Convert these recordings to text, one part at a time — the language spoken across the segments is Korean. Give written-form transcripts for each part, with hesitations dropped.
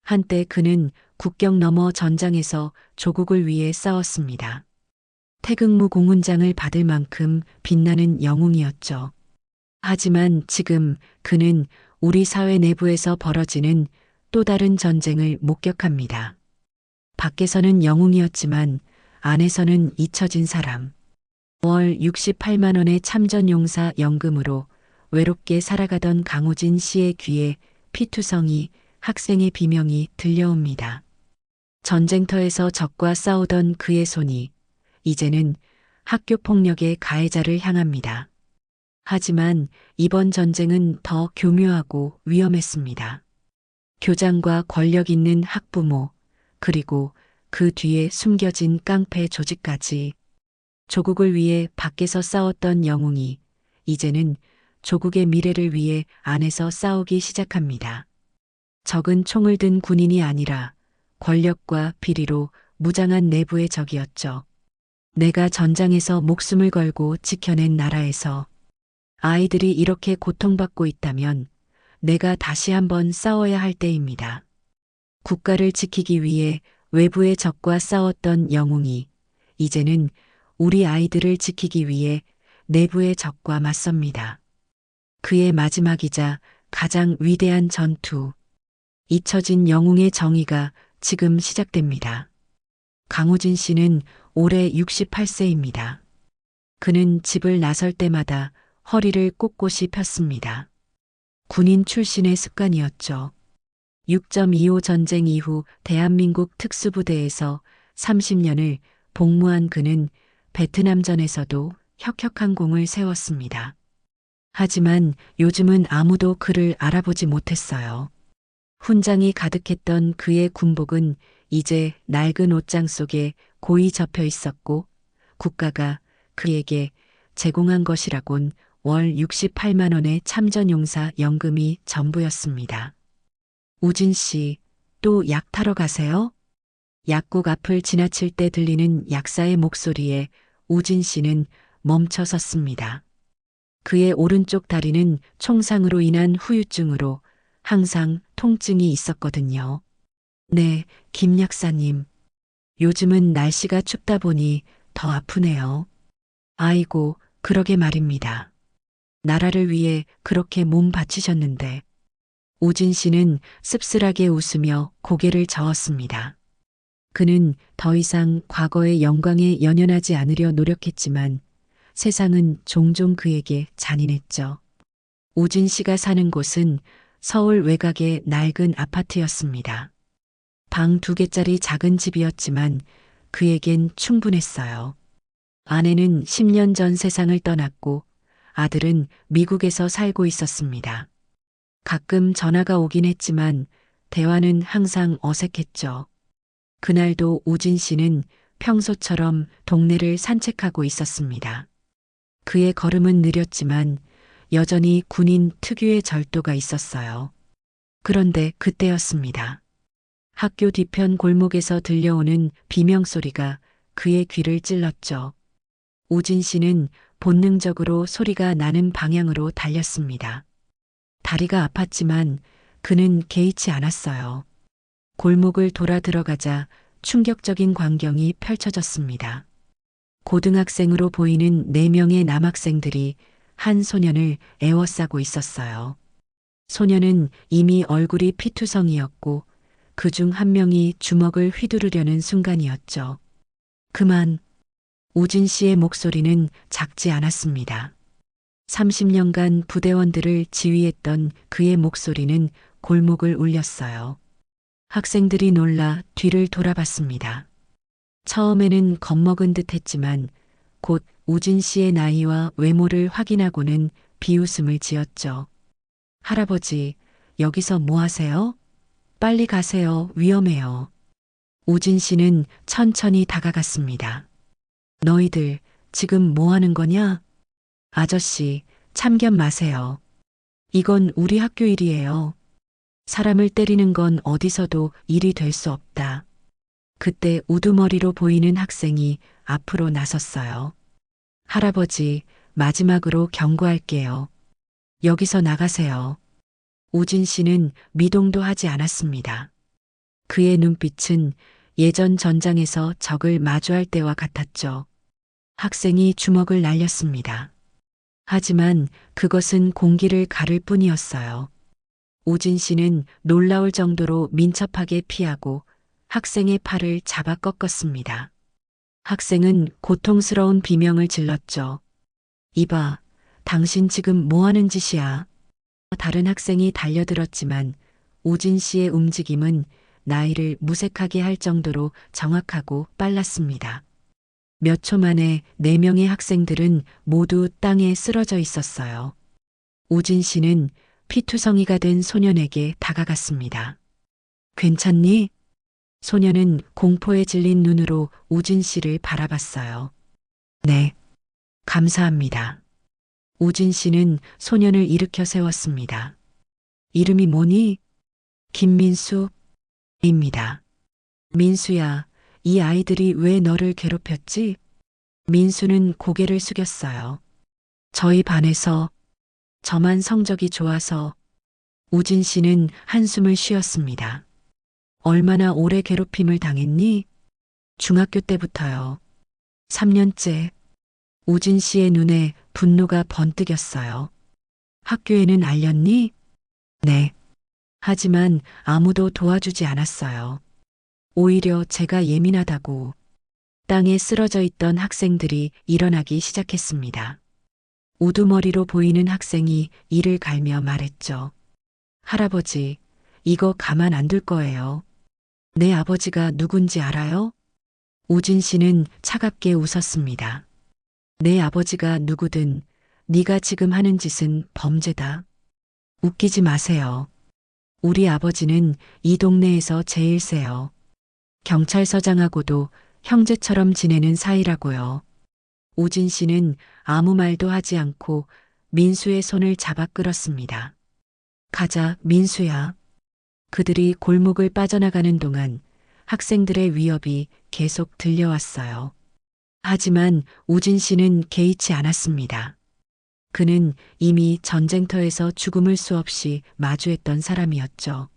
한때 그는 국경 너머 전장에서 조국을 위해 싸웠습니다. 태극무 공훈장을 받을 만큼 빛나는 영웅이었죠. 하지만 지금 그는 우리 사회 내부에서 벌어지는 또 다른 전쟁을 목격합니다. 밖에서는 영웅이었지만 안에서는 잊혀진 사람. 월 68만 원의 참전용사 연금으로 외롭게 살아가던 강우진 씨의 귀에 피투성이 학생의 비명이 들려옵니다. 전쟁터에서 적과 싸우던 그의 손이 이제는 학교 폭력의 가해자를 향합니다. 하지만 이번 전쟁은 더 교묘하고 위험했습니다. 교장과 권력 있는 학부모, 그리고 그 뒤에 숨겨진 깡패 조직까지 조국을 위해 밖에서 싸웠던 영웅이 이제는 조국의 미래를 위해 안에서 싸우기 시작합니다. 적은 총을 든 군인이 아니라 권력과 비리로 무장한 내부의 적이었죠. 내가 전장에서 목숨을 걸고 지켜낸 나라에서 아이들이 이렇게 고통받고 있다면 내가 다시 한번 싸워야 할 때입니다. 국가를 지키기 위해 외부의 적과 싸웠던 영웅이 이제는 우리 아이들을 지키기 위해 내부의 적과 맞섭니다. 그의 마지막이자 가장 위대한 전투, 잊혀진 영웅의 정의가 지금 시작됩니다. 강우진 씨는 올해 68세입니다. 그는 집을 나설 때마다 허리를 꼿꼿이 폈습니다. 군인 출신의 습관이었죠. 6.25 전쟁 이후 대한민국 특수부대에서 30년을 복무한 그는 베트남전에서도 혁혁한 공을 세웠습니다. 하지만 요즘은 아무도 그를 알아보지 못했어요. 훈장이 가득했던 그의 군복은 이제 낡은 옷장 속에 고이 접혀 있었고 국가가 그에게 제공한 것이라곤 월 68만 원의 참전용사 연금이 전부였습니다. 우진 씨, 또 약 타러 가세요? 약국 앞을 지나칠 때 들리는 약사의 목소리에 우진 씨는 멈춰 섰습니다. 그의 오른쪽 다리는 총상으로 인한 후유증으로 항상 통증이 있었거든요. 네, 김 약사님. 요즘은 날씨가 춥다 보니 더 아프네요. 아이고, 그러게 말입니다. 나라를 위해 그렇게 몸 바치셨는데. 우진 씨는 씁쓸하게 웃으며 고개를 저었습니다. 그는 더 이상 과거의 영광에 연연하지 않으려 노력했지만 세상은 종종 그에게 잔인했죠. 우진 씨가 사는 곳은 서울 외곽의 낡은 아파트였습니다. 방 2개짜리 작은 집이었지만 그에겐 충분했어요. 아내는 10년 전 세상을 떠났고 아들은 미국에서 살고 있었습니다. 가끔 전화가 오긴 했지만 대화는 항상 어색했죠. 그날도 우진 씨는 평소처럼 동네를 산책하고 있었습니다. 그의 걸음은 느렸지만 여전히 군인 특유의 절도가 있었어요. 그런데 그때였습니다. 학교 뒤편 골목에서 들려오는 비명소리가 그의 귀를 찔렀죠. 우진 씨는 본능적으로 소리가 나는 방향으로 달렸습니다. 다리가 아팠지만 그는 개의치 않았어요. 골목을 돌아 들어가자 충격적인 광경이 펼쳐졌습니다. 고등학생으로 보이는 4명의 남학생들이 한 소년을 에워싸고 있었어요. 소년은 이미 얼굴이 피투성이었고 그중 한 명이 주먹을 휘두르려는 순간이었죠. 그만. 우진 씨의 목소리는 작지 않았습니다. 30년간 부대원들을 지휘했던 그의 목소리는 골목을 울렸어요. 학생들이 놀라 뒤를 돌아봤습니다. 처음에는 겁먹은 듯 했지만 곧 우진 씨의 나이와 외모를 확인하고는 비웃음을 지었죠. 할아버지, 여기서 뭐 하세요? 빨리 가세요. 위험해요. 우진 씨는 천천히 다가갔습니다. 너희들 지금 뭐 하는 거냐? 아저씨, 참견 마세요. 이건 우리 학교 일이에요. 사람을 때리는 건 어디서도 일이 될 수 없다. 그때 우두머리로 보이는 학생이 앞으로 나섰어요. 할아버지, 마지막으로 경고할게요. 여기서 나가세요. 우진 씨는 미동도 하지 않았습니다. 그의 눈빛은 예전 전장에서 적을 마주할 때와 같았죠. 학생이 주먹을 날렸습니다. 하지만 그것은 공기를 가를 뿐이었어요. 우진 씨는 놀라울 정도로 민첩하게 피하고 학생의 팔을 잡아 꺾었습니다. 학생은 고통스러운 비명을 질렀죠. 이봐, 당신 지금 뭐 하는 짓이야? 다른 학생이 달려들었지만 우진 씨의 움직임은 나이를 무색하게 할 정도로 정확하고 빨랐습니다. 몇 초 만에 4명의 학생들은 모두 땅에 쓰러져 있었어요. 우진 씨는 피투성이가 된 소년에게 다가갔습니다. 괜찮니? 소년은 공포에 질린 눈으로 우진 씨를 바라봤어요. 네, 감사합니다. 우진 씨는 소년을 일으켜 세웠습니다. 이름이 뭐니? 김민수입니다. 민수야, 이 아이들이 왜 너를 괴롭혔지? 민수는 고개를 숙였어요. 저희 반에서 저만 성적이 좋아서. 우진 씨는 한숨을 쉬었습니다. 얼마나 오래 괴롭힘을 당했니? 중학교 때부터요. 3년째. 우진 씨의 눈에 분노가 번뜩였어요. 학교에는 알렸니? 네. 하지만 아무도 도와주지 않았어요. 오히려 제가 예민하다고. 땅에 쓰러져 있던 학생들이 일어나기 시작했습니다. 우두머리로 보이는 학생이 이를 갈며 말했죠. 할아버지, 이거 가만 안 둘 거예요. 내 아버지가 누군지 알아요? 우진 씨는 차갑게 웃었습니다. 내 아버지가 누구든 네가 지금 하는 짓은 범죄다. 웃기지 마세요. 우리 아버지는 이 동네에서 제일 세요. 경찰서장하고도 형제처럼 지내는 사이라고요. 우진 씨는 아무 말도 하지 않고 민수의 손을 잡아 끌었습니다. 가자, 민수야. 그들이 골목을 빠져나가는 동안 학생들의 위협이 계속 들려왔어요. 하지만 우진 씨는 개의치 않았습니다. 그는 이미 전쟁터에서 죽음을 수없이 마주했던 사람이었죠.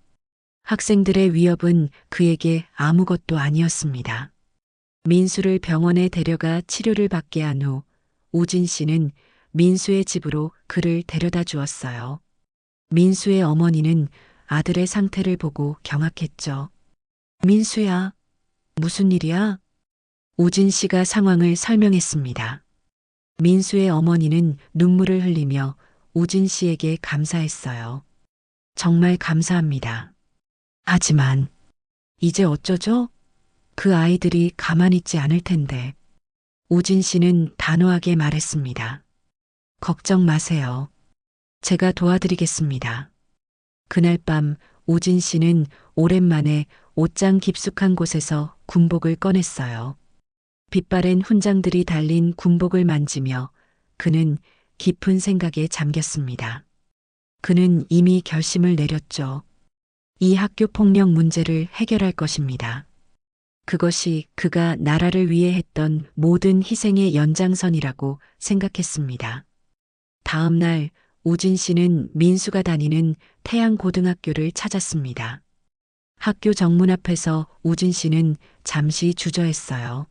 학생들의 위협은 그에게 아무것도 아니었습니다. 민수를 병원에 데려가 치료를 받게 한 후 우진 씨는 민수의 집으로 그를 데려다 주었어요. 민수의 어머니는 아들의 상태를 보고 경악했죠. 민수야, 무슨 일이야? 우진 씨가 상황을 설명했습니다. 민수의 어머니는 눈물을 흘리며 우진 씨에게 감사했어요. 정말 감사합니다. 하지만 이제 어쩌죠? 그 아이들이 가만히 있지 않을 텐데. 우진 씨는 단호하게 말했습니다. 걱정 마세요. 제가 도와드리겠습니다. 그날 밤 우진 씨는 오랜만에 옷장 깊숙한 곳에서 군복을 꺼냈어요. 빛바랜 훈장들이 달린 군복을 만지며 그는 깊은 생각에 잠겼습니다. 그는 이미 결심을 내렸죠. 이 학교 폭력 문제를 해결할 것입니다. 그것이 그가 나라를 위해 했던 모든 희생의 연장선이라고 생각했습니다. 다음 날 우진 씨는 민수가 다니는 태양고등학교를 찾았습니다. 학교 정문 앞에서 우진 씨는 잠시 주저했어요.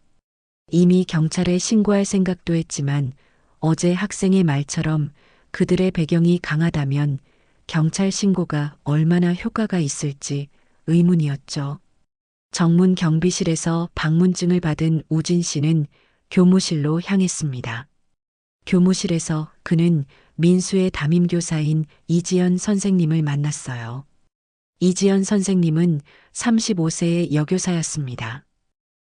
이미 경찰에 신고할 생각도 했지만 어제 학생의 말처럼 그들의 배경이 강하다면 경찰 신고가 얼마나 효과가 있을지 의문이었죠. 정문 경비실에서 방문증을 받은 우진 씨는 교무실로 향했습니다. 교무실에서 그는 민수의 담임교사인 이지연 선생님을 만났어요. 이지연 선생님은 35세의 여교사였습니다.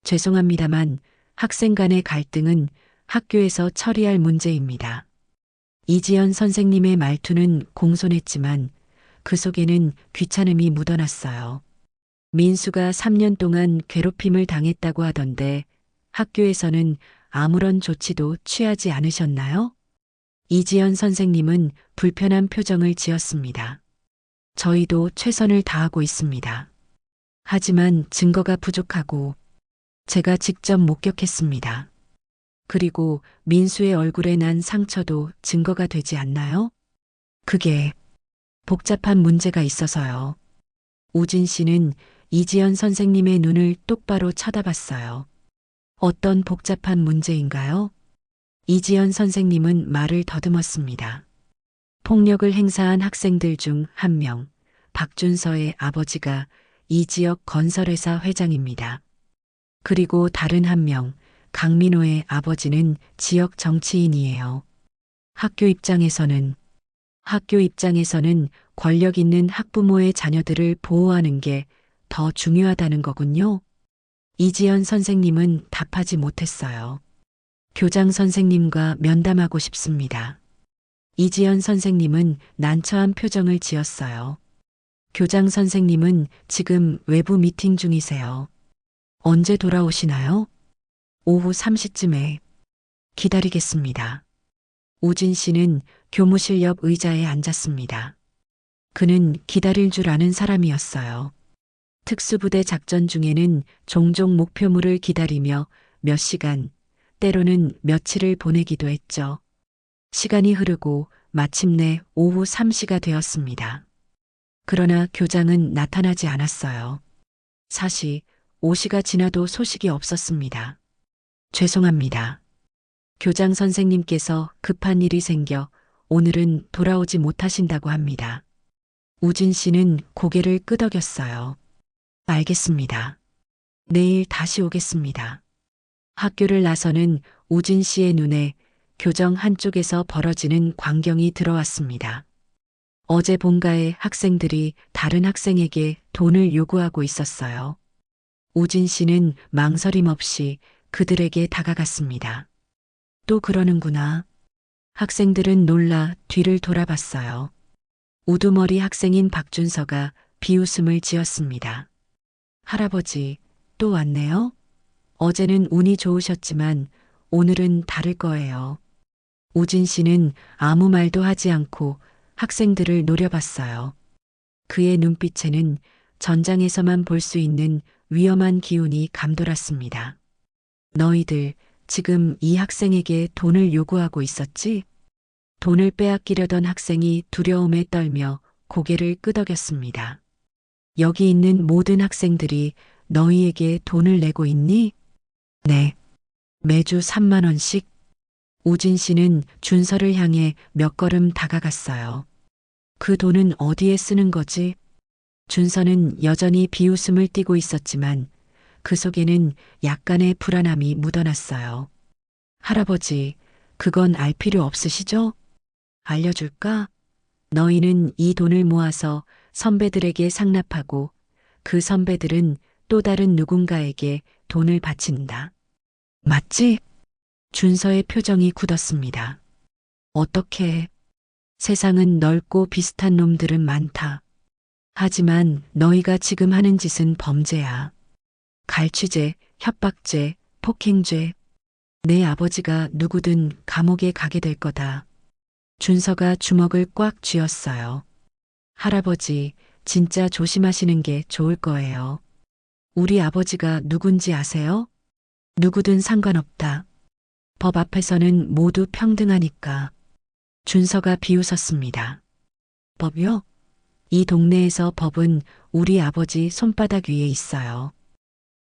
죄송합니다만 학생 간의 갈등은 학교에서 처리할 문제입니다. 이지연 선생님의 말투는 공손했지만 그 속에는 귀찮음이 묻어났어요. 민수가 3년 동안 괴롭힘을 당했다고 하던데 학교에서는 아무런 조치도 취하지 않으셨나요? 이지연 선생님은 불편한 표정을 지었습니다. 저희도 최선을 다하고 있습니다. 하지만 증거가 부족하고 제가 직접 목격했습니다. 그리고 민수의 얼굴에 난 상처도 증거가 되지 않나요? 그게 복잡한 문제가 있어서요. 우진 씨는 이지연 선생님의 눈을 똑바로 쳐다봤어요. 어떤 복잡한 문제인가요? 이지연 선생님은 말을 더듬었습니다. 폭력을 행사한 학생들 중 한 명, 박준서의 아버지가 이 지역 건설회사 회장입니다. 그리고 다른 한 명, 강민호의 아버지는 지역 정치인이에요. 학교 입장에서는 권력 있는 학부모의 자녀들을 보호하는 게 더 중요하다는 거군요. 이지연 선생님은 답하지 못했어요. 교장 선생님과 면담하고 싶습니다. 이지연 선생님은 난처한 표정을 지었어요. 교장 선생님은 지금 외부 미팅 중이세요. 언제 돌아오시나요? 오후 3시쯤에. 기다리겠습니다. 우진 씨는 교무실 옆 의자에 앉았습니다. 그는 기다릴 줄 아는 사람이었어요. 특수부대 작전 중에는 종종 목표물을 기다리며 몇 시간, 때로는 며칠을 보내기도 했죠. 시간이 흐르고 마침내 오후 3시가 되었습니다. 그러나 교장은 나타나지 않았어요. 4시, 5시가 지나도 소식이 없었습니다. 죄송합니다. 교장 선생님께서 급한 일이 생겨 오늘은 돌아오지 못하신다고 합니다. 우진 씨는 고개를 끄덕였어요. 알겠습니다. 내일 다시 오겠습니다. 학교를 나서는 우진 씨의 눈에 교정 한쪽에서 벌어지는 광경이 들어왔습니다. 어제 본가의 학생들이 다른 학생에게 돈을 요구하고 있었어요. 우진 씨는 망설임 없이 그들에게 다가갔습니다. 또 그러는구나. 학생들은 놀라 뒤를 돌아봤어요. 우두머리 학생인 박준서가 비웃음을 지었습니다. 할아버지, 또 왔네요? 어제는 운이 좋으셨지만 오늘은 다를 거예요. 우진 씨는 아무 말도 하지 않고 학생들을 노려봤어요. 그의 눈빛에는 전장에서만 볼 수 있는 위험한 기운이 감돌았습니다. 너희들 지금 이 학생에게 돈을 요구하고 있었지? 돈을 빼앗기려던 학생이 두려움에 떨며 고개를 끄덕였습니다. 여기 있는 모든 학생들이 너희에게 돈을 내고 있니? 네. 매주 3만 원씩? 우진 씨는 준서를 향해 몇 걸음 다가갔어요. 그 돈은 어디에 쓰는 거지? 준서는 여전히 비웃음을 띠고 있었지만 그 속에는 약간의 불안함이 묻어났어요. 할아버지, 그건 알 필요 없으시죠? 알려줄까? 너희는 이 돈을 모아서 선배들에게 상납하고 그 선배들은 또 다른 누군가에게 돈을 바친다. 맞지? 준서의 표정이 굳었습니다. 어떻게? 세상은 넓고 비슷한 놈들은 많다. 하지만 너희가 지금 하는 짓은 범죄야. 갈취죄, 협박죄, 폭행죄. 내 아버지가 누구든 감옥에 가게 될 거다. 준서가 주먹을 꽉 쥐었어요. 할아버지, 진짜 조심하시는 게 좋을 거예요. 우리 아버지가 누군지 아세요? 누구든 상관없다. 법 앞에서는 모두 평등하니까. 준서가 비웃었습니다. 법이요? 이 동네에서 법은 우리 아버지 손바닥 위에 있어요.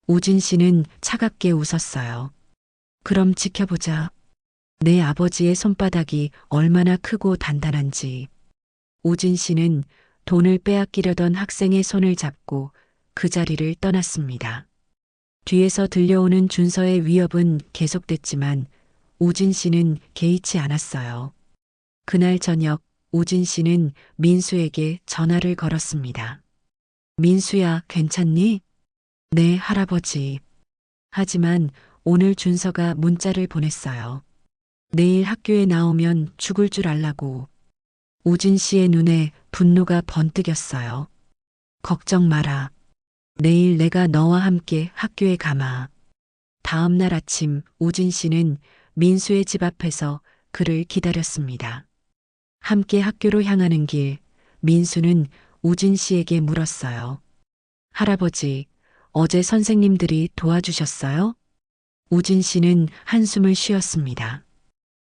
우진 씨는 차갑게 웃었어요. 그럼 지켜보자. 내 아버지의 손바닥이 얼마나 크고 단단한지. 우진 씨는 돈을 빼앗기려던 학생의 손을 잡고 그 자리를 떠났습니다. 뒤에서 들려오는 준서의 위협은 계속됐지만 우진 씨는 개의치 않았어요. 그날 저녁 우진 씨는 민수에게 전화를 걸었습니다. 민수야, 괜찮니? 네, 할아버지. 하지만 오늘 준서가 문자를 보냈어요. 내일 학교에 나오면 죽을 줄 알라고. 우진 씨의 눈에 분노가 번뜩였어요. 걱정 마라. 내일 내가 너와 함께 학교에 가마. 다음 날 아침 우진 씨는 민수의 집 앞에서 그를 기다렸습니다. 함께 학교로 향하는 길, 민수는 우진 씨에게 물었어요. 할아버지, 어제 선생님들이 도와주셨어요? 우진 씨는 한숨을 쉬었습니다.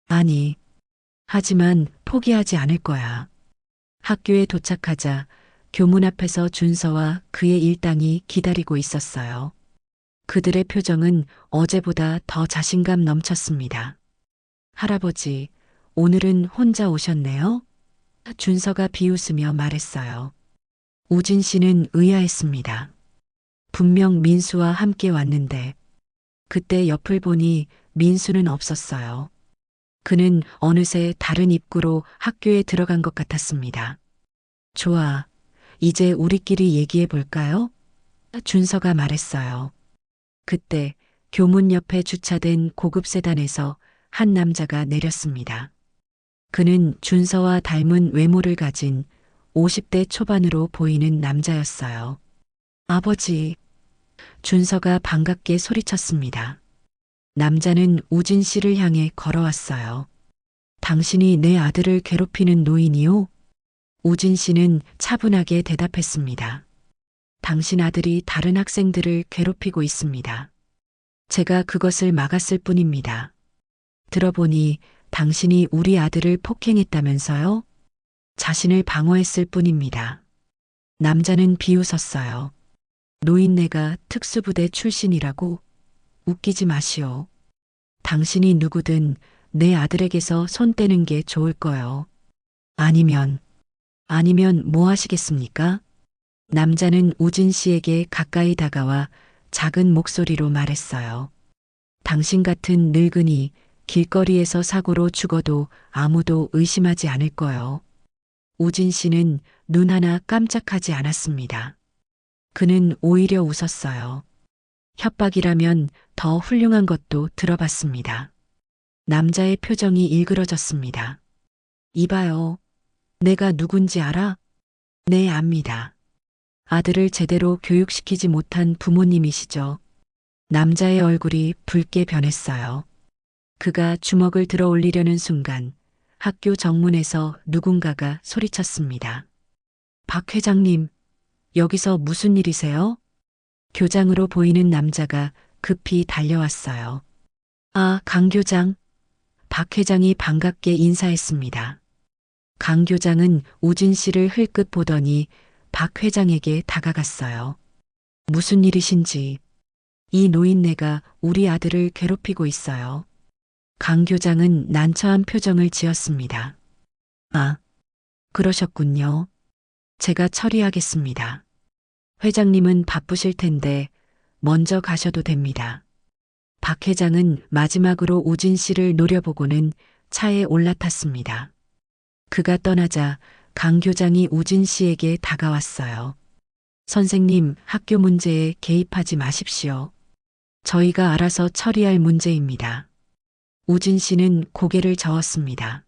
아니, 하지만 포기하지 않을 거야. 학교에 도착하자 교문 앞에서 준서와 그의 일당이 기다리고 있었어요. 그들의 표정은 어제보다 더 자신감 넘쳤습니다. 할아버지, 오늘은 혼자 오셨네요? 준서가 비웃으며 말했어요. 우진 씨는 의아했습니다. 분명 민수와 함께 왔는데 그때 옆을 보니 민수는 없었어요. 그는 어느새 다른 입구로 학교에 들어간 것 같았습니다. 좋아. 이제 우리끼리 얘기해 볼까요? 준서가 말했어요. 그때 교문 옆에 주차된 고급 세단에서 한 남자가 내렸습니다. 그는 준서와 닮은 외모를 가진 50대 초반으로 보이는 남자였어요. 아버지, 준서가 반갑게 소리쳤습니다. 남자는 우진 씨를 향해 걸어왔어요. 당신이 내 아들을 괴롭히는 노인이요? 우진 씨는 차분하게 대답했습니다. 당신 아들이 다른 학생들을 괴롭히고 있습니다. 제가 그것을 막았을 뿐입니다. 들어보니 당신이 우리 아들을 폭행했다면서요? 자신을 방어했을 뿐입니다. 남자는 비웃었어요. 노인네가 특수부대 출신이라고? 웃기지 마시오. 당신이 누구든 내 아들에게서 손 떼는 게 좋을 거요. 아니면 뭐 하시겠습니까? 남자는 우진 씨에게 가까이 다가와 작은 목소리로 말했어요. 당신 같은 늙은이 길거리에서 사고로 죽어도 아무도 의심하지 않을 거요. 우진 씨는 눈 하나 깜짝하지 않았습니다. 그는 오히려 웃었어요. 협박이라면 더 훌륭한 것도 들어봤습니다. 남자의 표정이 일그러졌습니다. 이봐요. 내가 누군지 알아? 네, 압니다. 아들을 제대로 교육시키지 못한 부모님이시죠. 남자의 얼굴이 붉게 변했어요. 그가 주먹을 들어 올리려는 순간 학교 정문에서 누군가가 소리쳤습니다. 박 회장님, 여기서 무슨 일이세요? 교장으로 보이는 남자가 급히 달려왔어요. 아, 강 교장. 박 회장이 반갑게 인사했습니다. 강 교장은 우진 씨를 흘끗 보더니 박 회장에게 다가갔어요. 무슨 일이신지. 이 노인네가 우리 아들을 괴롭히고 있어요. 강 교장은 난처한 표정을 지었습니다. 아, 그러셨군요. 제가 처리하겠습니다. 회장님은 바쁘실 텐데 먼저 가셔도 됩니다. 박 회장은 마지막으로 우진 씨를 노려보고는 차에 올라탔습니다. 그가 떠나자 강 교장이 우진 씨에게 다가왔어요. 선생님, 학교 문제에 개입하지 마십시오. 저희가 알아서 처리할 문제입니다. 우진 씨는 고개를 저었습니다.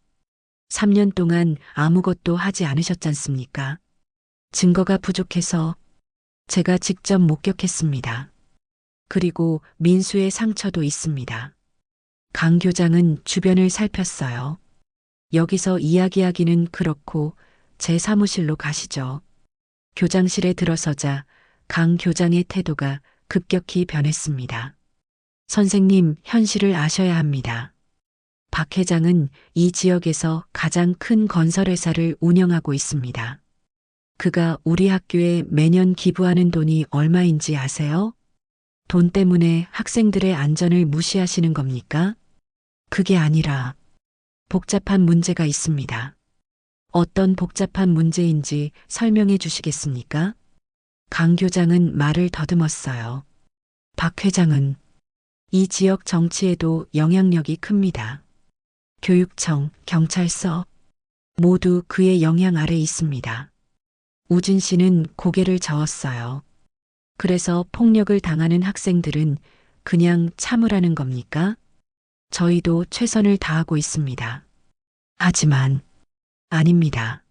3년 동안 아무것도 하지 않으셨잖습니까? 증거가 부족해서 제가 직접 목격했습니다. 그리고 민수의 상처도 있습니다. 강 교장은 주변을 살폈어요. 여기서 이야기하기는 그렇고 제 사무실로 가시죠. 교장실에 들어서자 강 교장의 태도가 급격히 변했습니다. 선생님, 현실을 아셔야 합니다. 박 회장은 이 지역에서 가장 큰 건설회사를 운영하고 있습니다. 그가 우리 학교에 매년 기부하는 돈이 얼마인지 아세요? 돈 때문에 학생들의 안전을 무시하시는 겁니까? 그게 아니라 복잡한 문제가 있습니다. 어떤 복잡한 문제인지 설명해 주시겠습니까? 강 교장은 말을 더듬었어요. 박 회장은 이 지역 정치에도 영향력이 큽니다. 교육청, 경찰서 모두 그의 영향 아래 있습니다. 우진 씨는 고개를 저었어요. 그래서 폭력을 당하는 학생들은 그냥 참으라는 겁니까? 저희도 최선을 다하고 있습니다. 하지만 아닙니다.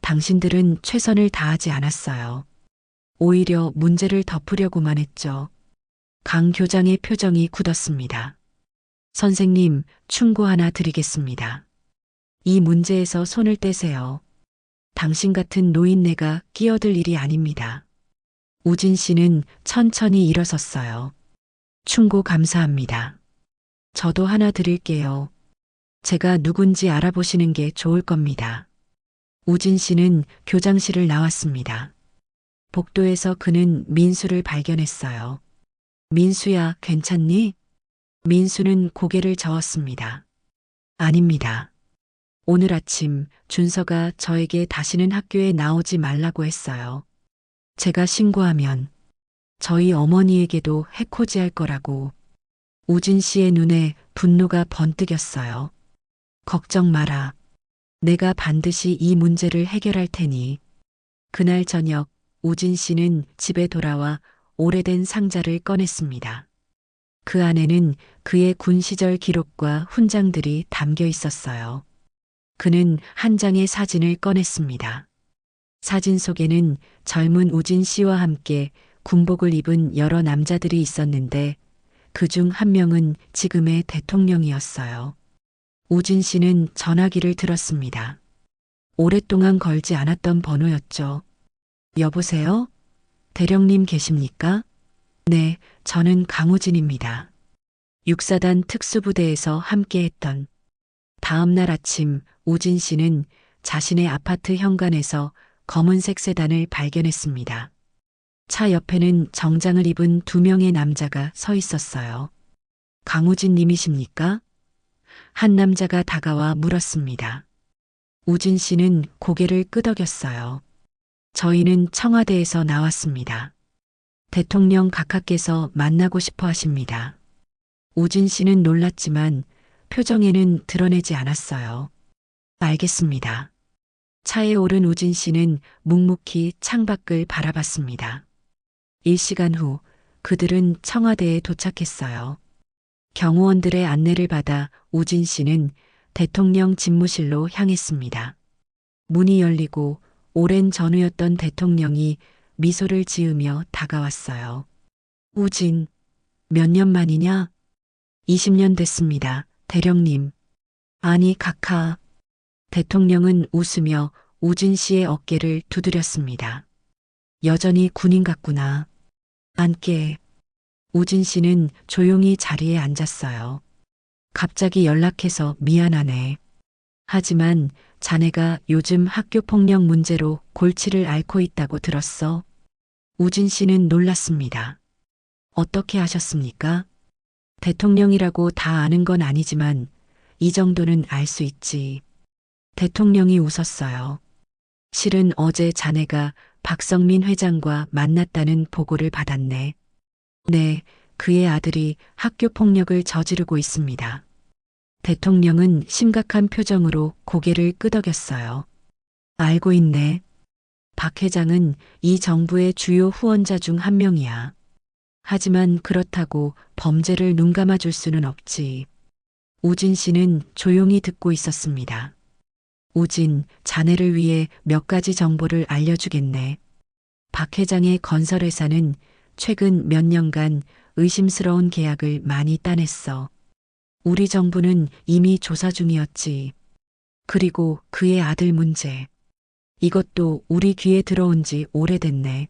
당신들은 최선을 다하지 않았어요. 오히려 문제를 덮으려고만 했죠. 강 교장의 표정이 굳었습니다. 선생님, 충고 하나 드리겠습니다. 이 문제에서 손을 떼세요. 당신 같은 노인네가 끼어들 일이 아닙니다. 우진 씨는 천천히 일어섰어요. 충고 감사합니다. 저도 하나 드릴게요. 제가 누군지 알아보시는 게 좋을 겁니다. 우진 씨는 교장실을 나왔습니다. 복도에서 그는 민수를 발견했어요. 민수야, 괜찮니? 민수는 고개를 저었습니다. 아닙니다. 오늘 아침 준서가 저에게 다시는 학교에 나오지 말라고 했어요. 제가 신고하면 저희 어머니에게도 해코지할 거라고. 우진 씨의 눈에 분노가 번뜩였어요. 걱정 마라. 내가 반드시 이 문제를 해결할 테니. 그날 저녁 우진 씨는 집에 돌아와 오래된 상자를 꺼냈습니다. 그 안에는 그의 군 시절 기록과 훈장들이 담겨 있었어요. 그는 한 장의 사진을 꺼냈습니다. 사진 속에는 젊은 우진 씨와 함께 군복을 입은 여러 남자들이 있었는데 그중 한 명은 지금의 대통령이었어요. 우진 씨는 전화기를 들었습니다. 오랫동안 걸지 않았던 번호였죠. 여보세요? 대령님 계십니까? 네, 저는 강우진입니다. 육사단 특수부대에서 함께했던. 다음 날 아침 우진 씨는 자신의 아파트 현관에서 검은색 세단을 발견했습니다. 차 옆에는 정장을 입은 두 명의 남자가 서 있었어요. 강우진 님이십니까? 한 남자가 다가와 물었습니다. 우진 씨는 고개를 끄덕였어요. 저희는 청와대에서 나왔습니다. 대통령 각하께서 만나고 싶어 하십니다. 우진 씨는 놀랐지만 표정에는 드러내지 않았어요. 알겠습니다. 차에 오른 우진 씨는 묵묵히 창밖을 바라봤습니다. 1시간 후 그들은 청와대에 도착했어요. 경호원들의 안내를 받아 우진 씨는 대통령 집무실로 향했습니다. 문이 열리고 오랜 전우였던 대통령이 미소를 지으며 다가왔어요. 우진, 몇 년 만이냐? 20년 됐습니다, 대령님. 아니, 각하. 대통령은 웃으며 우진 씨의 어깨를 두드렸습니다. 여전히 군인 같구나. 앉게. 우진 씨는 조용히 자리에 앉았어요. 갑자기 연락해서 미안하네. 하지만 자네가 요즘 학교 폭력 문제로 골치를 앓고 있다고 들었어. 우진 씨는 놀랐습니다. 어떻게 하셨습니까? 대통령이라고 다 아는 건 아니지만 이 정도는 알 수 있지. 대통령이 웃었어요. 실은 어제 자네가 박성민 회장과 만났다는 보고를 받았네. 네, 그의 아들이 학교 폭력을 저지르고 있습니다. 대통령은 심각한 표정으로 고개를 끄덕였어요. 알고 있네. 박 회장은 이 정부의 주요 후원자 중 한 명이야. 하지만 그렇다고 범죄를 눈감아 줄 수는 없지. 우진 씨는 조용히 듣고 있었습니다. 우진, 자네를 위해 몇 가지 정보를 알려주겠네. 박 회장의 건설회사는 최근 몇 년간 의심스러운 계약을 많이 따냈어. 우리 정부는 이미 조사 중이었지. 그리고 그의 아들 문제. 이것도 우리 귀에 들어온 지 오래됐네.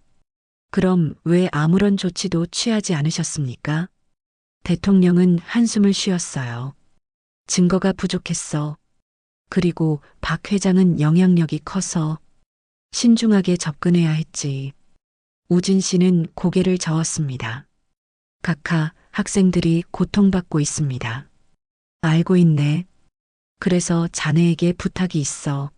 그럼 왜 아무런 조치도 취하지 않으셨습니까? 대통령은 한숨을 쉬었어요. 증거가 부족했어. 그리고 박 회장은 영향력이 커서 신중하게 접근해야 했지. 우진 씨는 고개를 저었습니다. 각하, 학생들이 고통받고 있습니다. 알고 있네. 그래서 자네에게 부탁이 있어.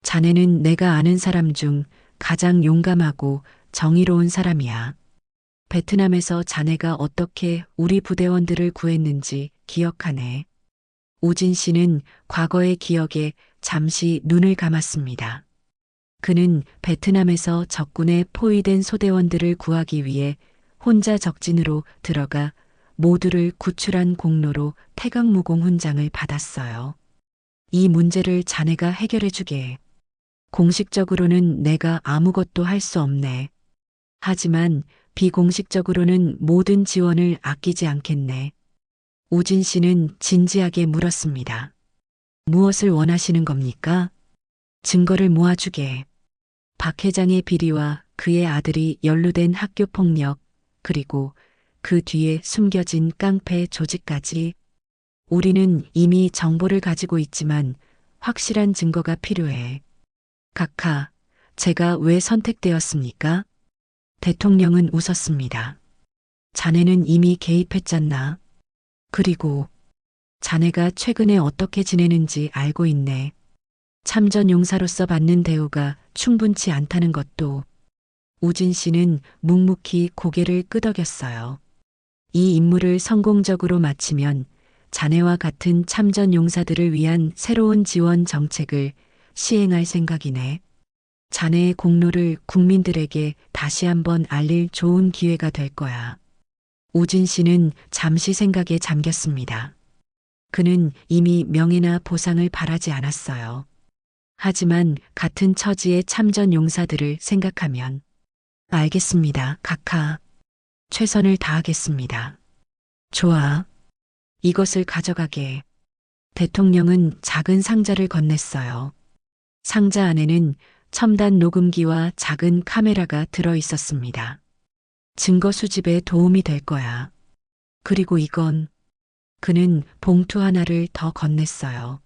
자네는 내가 아는 사람 중 가장 용감하고 정의로운 사람이야. 베트남에서 자네가 어떻게 우리 부대원들을 구했는지 기억하네. 우진 씨는 과거의 기억에 잠시 눈을 감았습니다. 그는 베트남에서 적군에 포위된 소대원들을 구하기 위해 혼자 적진으로 들어가 모두를 구출한 공로로 태강무공 훈장을 받았어요. 이 문제를 자네가 해결해 주게. 공식적으로는 내가 아무것도 할 수 없네. 하지만 비공식적으로는 모든 지원을 아끼지 않겠네. 우진 씨는 진지하게 물었습니다. 무엇을 원하시는 겁니까? 증거를 모아주게. 박 회장의 비리와 그의 아들이 연루된 학교 폭력, 그리고 그 뒤에 숨겨진 깡패 조직까지. 우리는 이미 정보를 가지고 있지만 확실한 증거가 필요해. 각하, 제가 왜 선택되었습니까? 대통령은 웃었습니다. 자네는 이미 개입했잖나. 그리고 자네가 최근에 어떻게 지내는지 알고 있네. 참전 용사로서 받는 대우가 충분치 않다는 것도. 우진 씨는 묵묵히 고개를 끄덕였어요. 이 임무를 성공적으로 마치면 자네와 같은 참전 용사들을 위한 새로운 지원 정책을 시행할 생각이네. 자네의 공로를 국민들에게 다시 한번 알릴 좋은 기회가 될 거야. 우진 씨는 잠시 생각에 잠겼습니다. 그는 이미 명예나 보상을 바라지 않았어요. 하지만 같은 처지의 참전 용사들을 생각하면 알겠습니다, 각하. 최선을 다하겠습니다. 좋아. 이것을 가져가게. 대통령은 작은 상자를 건넸어요. 상자 안에는 첨단 녹음기와 작은 카메라가 들어 있었습니다. 증거 수집에 도움이 될 거야. 그리고 이건 그는 봉투 하나를 더 건넸어요.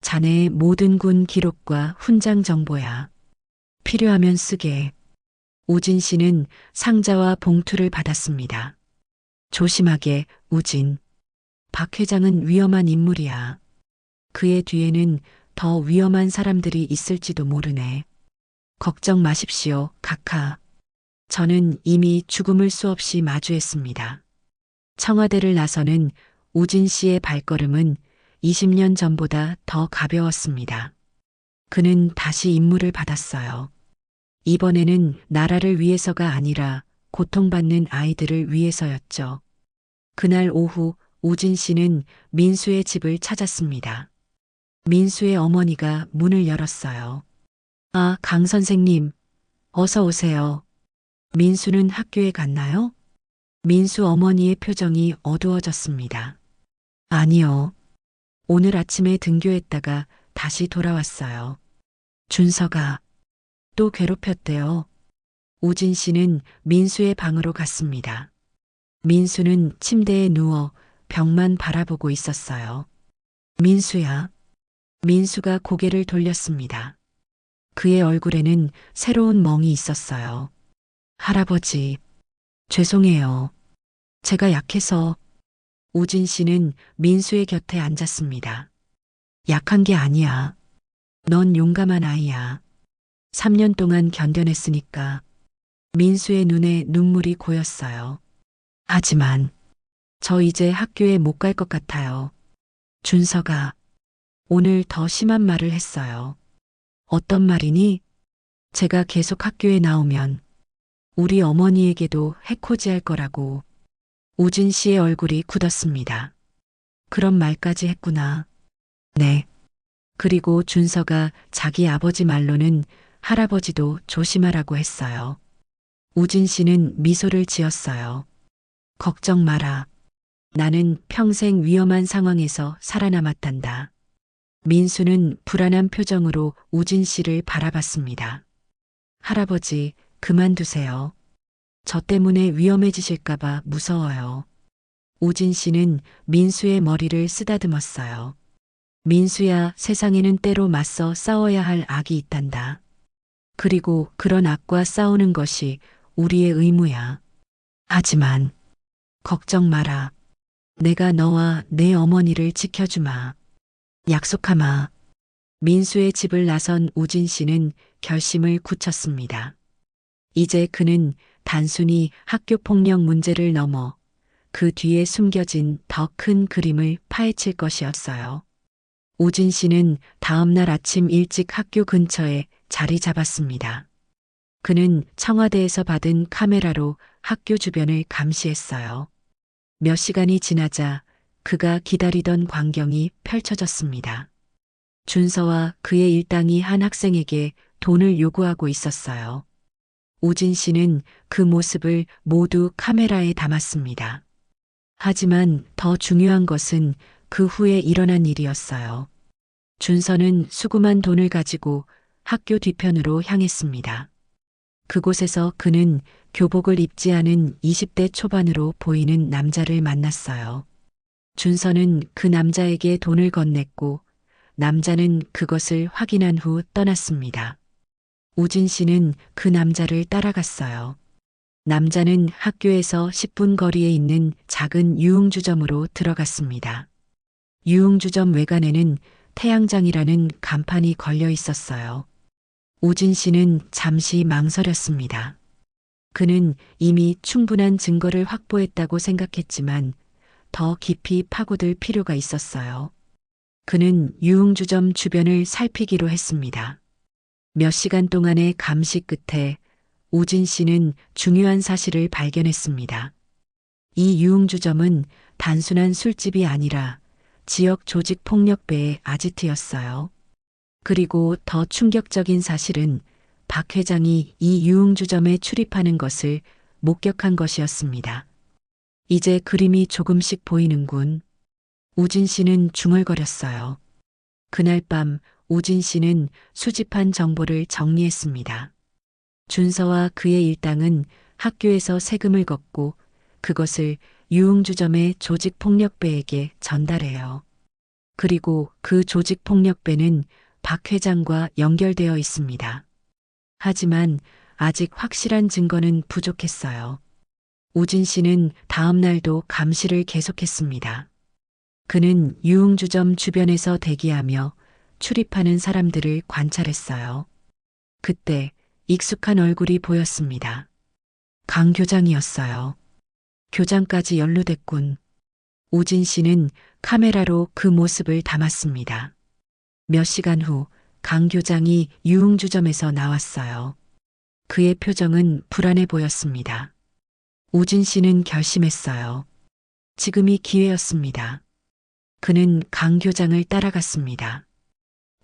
자네의 모든 군 기록과 훈장 정보야. 필요하면 쓰게. 우진 씨는 상자와 봉투를 받았습니다. 조심하게, 우진. 박 회장은 위험한 인물이야. 그의 뒤에는 더 위험한 사람들이 있을지도 모르네. 걱정 마십시오, 각하. 저는 이미 죽음을 수없이 마주했습니다. 청와대를 나서는 우진 씨의 발걸음은 20년 전보다 더 가벼웠습니다. 그는 다시 임무를 받았어요. 이번에는 나라를 위해서가 아니라 고통받는 아이들을 위해서였죠. 그날 오후 우진 씨는 민수의 집을 찾았습니다. 민수의 어머니가 문을 열었어요. 아, 강 선생님, 어서 오세요. 민수는 학교에 갔나요? 민수 어머니의 표정이 어두워졌습니다. 아니요. 오늘 아침에 등교했다가 다시 돌아왔어요. 준서가 또 괴롭혔대요. 우진 씨는 민수의 방으로 갔습니다. 민수는 침대에 누워 벽만 바라보고 있었어요. 민수야. 민수가 고개를 돌렸습니다. 그의 얼굴에는 새로운 멍이 있었어요. 할아버지, 죄송해요. 제가 약해서. 우진 씨는 민수의 곁에 앉았습니다. 약한 게 아니야. 넌 용감한 아이야. 3년 동안 견뎌냈으니까. 민수의 눈에 눈물이 고였어요. 하지만 저 이제 학교에 못 갈 것 같아요. 준서가 오늘 더 심한 말을 했어요. 어떤 말이니? 제가 계속 학교에 나오면 우리 어머니에게도 해코지할 거라고. 우진 씨의 얼굴이 굳었습니다. 그런 말까지 했구나. 네. 그리고 준서가 자기 아버지 말로는 할아버지도 조심하라고 했어요. 우진 씨는 미소를 지었어요. 걱정 마라. 나는 평생 위험한 상황에서 살아남았단다. 민수는 불안한 표정으로 우진 씨를 바라봤습니다. 할아버지, 그만두세요. 저 때문에 위험해지실까봐 무서워요. 우진 씨는 민수의 머리를 쓰다듬었어요. 민수야, 세상에는 때로 맞서 싸워야 할 악이 있단다. 그리고 그런 악과 싸우는 것이 우리의 의무야. 하지만 걱정 마라. 내가 너와 내 어머니를 지켜주마. 약속하마. 민수의 집을 나선 우진 씨는 결심을 굳혔습니다. 이제 그는 단순히 학교 폭력 문제를 넘어 그 뒤에 숨겨진 더 큰 그림을 파헤칠 것이었어요. 우진 씨는 다음 날 아침 일찍 학교 근처에 자리 잡았습니다. 그는 청와대에서 받은 카메라로 학교 주변을 감시했어요. 몇 시간이 지나자 그가 기다리던 광경이 펼쳐졌습니다. 준서와 그의 일당이 한 학생에게 돈을 요구하고 있었어요. 우진 씨는 그 모습을 모두 카메라에 담았습니다. 하지만 더 중요한 것은 그 후에 일어난 일이었어요. 준서는 수금한 돈을 가지고 학교 뒤편으로 향했습니다. 그곳에서 그는 교복을 입지 않은 20대 초반으로 보이는 남자를 만났어요. 준서는 그 남자에게 돈을 건넸고 남자는 그것을 확인한 후 떠났습니다. 우진 씨는 그 남자를 따라갔어요. 남자는 학교에서 10분 거리에 있는 작은 유흥주점으로 들어갔습니다. 유흥주점 외관에는 태양장이라는 간판이 걸려 있었어요. 우진 씨는 잠시 망설였습니다. 그는 이미 충분한 증거를 확보했다고 생각했지만 더 깊이 파고들 필요가 있었어요. 그는 유흥주점 주변을 살피기로 했습니다. 몇 시간 동안의 감시 끝에 우진 씨는 중요한 사실을 발견했습니다. 이 유흥주점은 단순한 술집이 아니라 지역 조직 폭력배의 아지트였어요. 그리고 더 충격적인 사실은 박 회장이 이 유흥주점에 출입하는 것을 목격한 것이었습니다. 이제 그림이 조금씩 보이는군. 우진 씨는 중얼거렸어요. 그날 밤 우진 씨는 수집한 정보를 정리했습니다. 준서와 그의 일당은 학교에서 세금을 걷고 그것을 유흥주점의 조직폭력배에게 전달해요. 그리고 그 조직폭력배는 박 회장과 연결되어 있습니다. 하지만 아직 확실한 증거는 부족했어요. 우진 씨는 다음 날도 감시를 계속했습니다. 그는 유흥주점 주변에서 대기하며 출입하는 사람들을 관찰했어요. 그때 익숙한 얼굴이 보였습니다. 강 교장이었어요. 교장까지 연루됐군. 우진 씨는 카메라로 그 모습을 담았습니다. 몇 시간 후 강 교장이 유흥주점에서 나왔어요. 그의 표정은 불안해 보였습니다. 우진 씨는 결심했어요. 지금이 기회였습니다. 그는 강 교장을 따라갔습니다.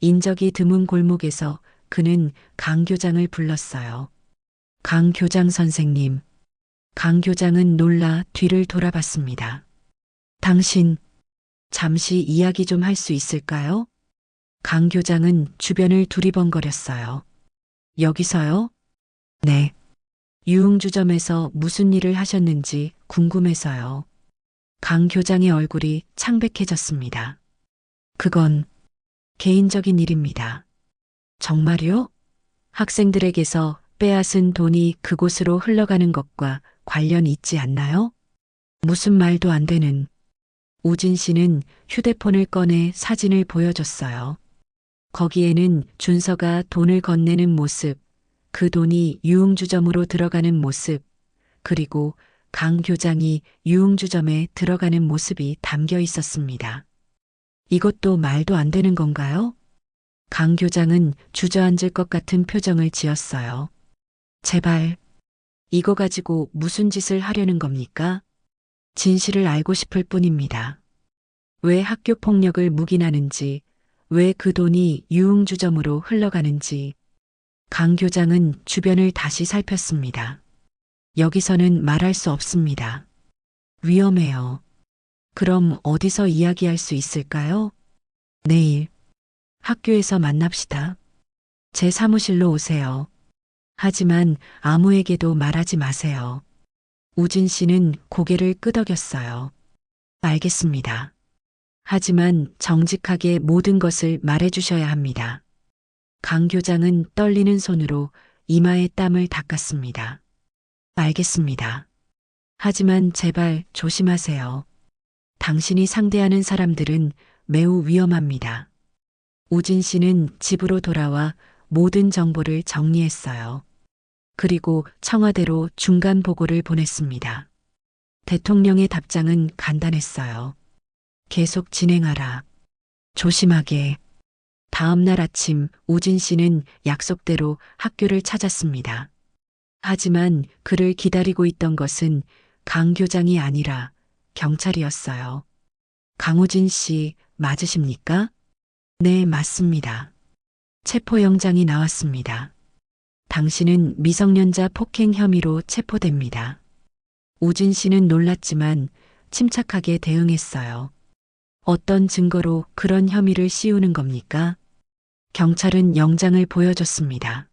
인적이 드문 골목에서 그는 강 교장을 불렀어요. 강 교장 선생님. 강 교장은 놀라 뒤를 돌아봤습니다. 당신, 잠시 이야기 좀 할 수 있을까요? 강 교장은 주변을 두리번거렸어요. 여기서요? 네. 유흥주점에서 무슨 일을 하셨는지 궁금해서요. 강 교장의 얼굴이 창백해졌습니다. 그건 개인적인 일입니다. 정말요? 학생들에게서 빼앗은 돈이 그곳으로 흘러가는 것과 관련이 있지 않나요? 무슨 말도 안 되는. 우진 씨는 휴대폰을 꺼내 사진을 보여줬어요. 거기에는 준서가 돈을 건네는 모습, 그 돈이 유흥주점으로 들어가는 모습, 그리고 강 교장이 유흥주점에 들어가는 모습이 담겨 있었습니다. 이것도 말도 안 되는 건가요? 강 교장은 주저앉을 것 같은 표정을 지었어요. 제발, 이거 가지고 무슨 짓을 하려는 겁니까? 진실을 알고 싶을 뿐입니다. 왜 학교 폭력을 묵인하는지, 왜 그 돈이 유흥주점으로 흘러가는지. 강 교장은 주변을 다시 살폈습니다. 여기서는 말할 수 없습니다. 위험해요. 그럼 어디서 이야기할 수 있을까요? 내일 학교에서 만납시다. 제 사무실로 오세요. 하지만 아무에게도 말하지 마세요. 우진 씨는 고개를 끄덕였어요. 알겠습니다. 하지만 정직하게 모든 것을 말해주셔야 합니다. 강 교장은 떨리는 손으로 이마에 땀을 닦았습니다. 알겠습니다. 하지만 제발 조심하세요. 당신이 상대하는 사람들은 매우 위험합니다. 우진 씨는 집으로 돌아와 모든 정보를 정리했어요. 그리고 청와대로 중간 보고를 보냈습니다. 대통령의 답장은 간단했어요. 계속 진행하라. 조심하게. 다음 날 아침 우진 씨는 약속대로 학교를 찾았습니다. 하지만 그를 기다리고 있던 것은 강 교장이 아니라 경찰이었어요. 강우진 씨 맞으십니까? 네, 맞습니다. 체포영장이 나왔습니다. 당신은 미성년자 폭행 혐의로 체포됩니다. 우진 씨는 놀랐지만 침착하게 대응했어요. 어떤 증거로 그런 혐의를 씌우는 겁니까? 경찰은 영장을 보여줬습니다.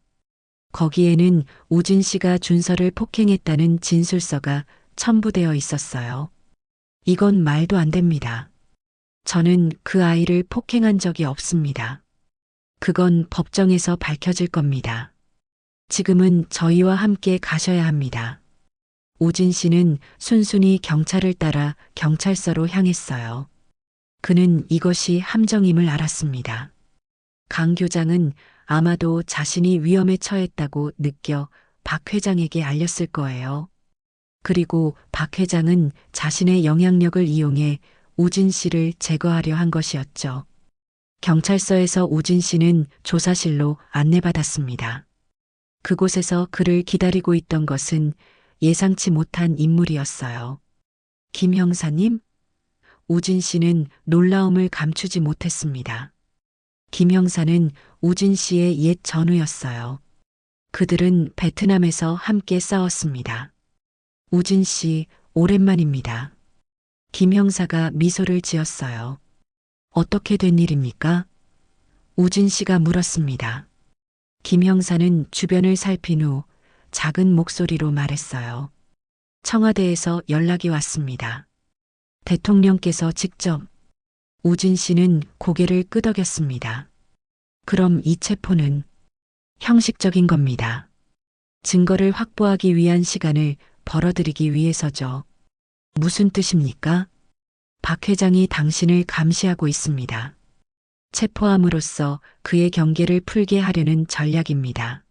거기에는 우진 씨가 준서를 폭행했다는 진술서가 첨부되어 있었어요. 이건 말도 안 됩니다. 저는 그 아이를 폭행한 적이 없습니다. 그건 법정에서 밝혀질 겁니다. 지금은 저희와 함께 가셔야 합니다. 우진 씨는 순순히 경찰을 따라 경찰서로 향했어요. 그는 이것이 함정임을 알았습니다. 강 교장은 아마도 자신이 위험에 처했다고 느껴 박 회장에게 알렸을 거예요. 그리고 박 회장은 자신의 영향력을 이용해 우진 씨를 제거하려 한 것이었죠. 경찰서에서 우진 씨는 조사실로 안내받았습니다. 그곳에서 그를 기다리고 있던 것은 예상치 못한 인물이었어요. 김 형사님? 우진 씨는 놀라움을 감추지 못했습니다. 김 형사는 우진 씨의 옛 전우였어요. 그들은 베트남에서 함께 싸웠습니다. 우진 씨, 오랜만입니다. 김 형사가 미소를 지었어요. 어떻게 된 일입니까? 우진 씨가 물었습니다. 김 형사는 주변을 살핀 후 작은 목소리로 말했어요. 청와대에서 연락이 왔습니다. 대통령께서 직접. 우진 씨는 고개를 끄덕였습니다. 그럼 이 체포는 형식적인 겁니다. 증거를 확보하기 위한 시간을 벌어들이기 위해서죠. 무슨 뜻입니까? 박 회장이 당신을 감시하고 있습니다. 체포함으로써 그의 경계를 풀게 하려는 전략입니다.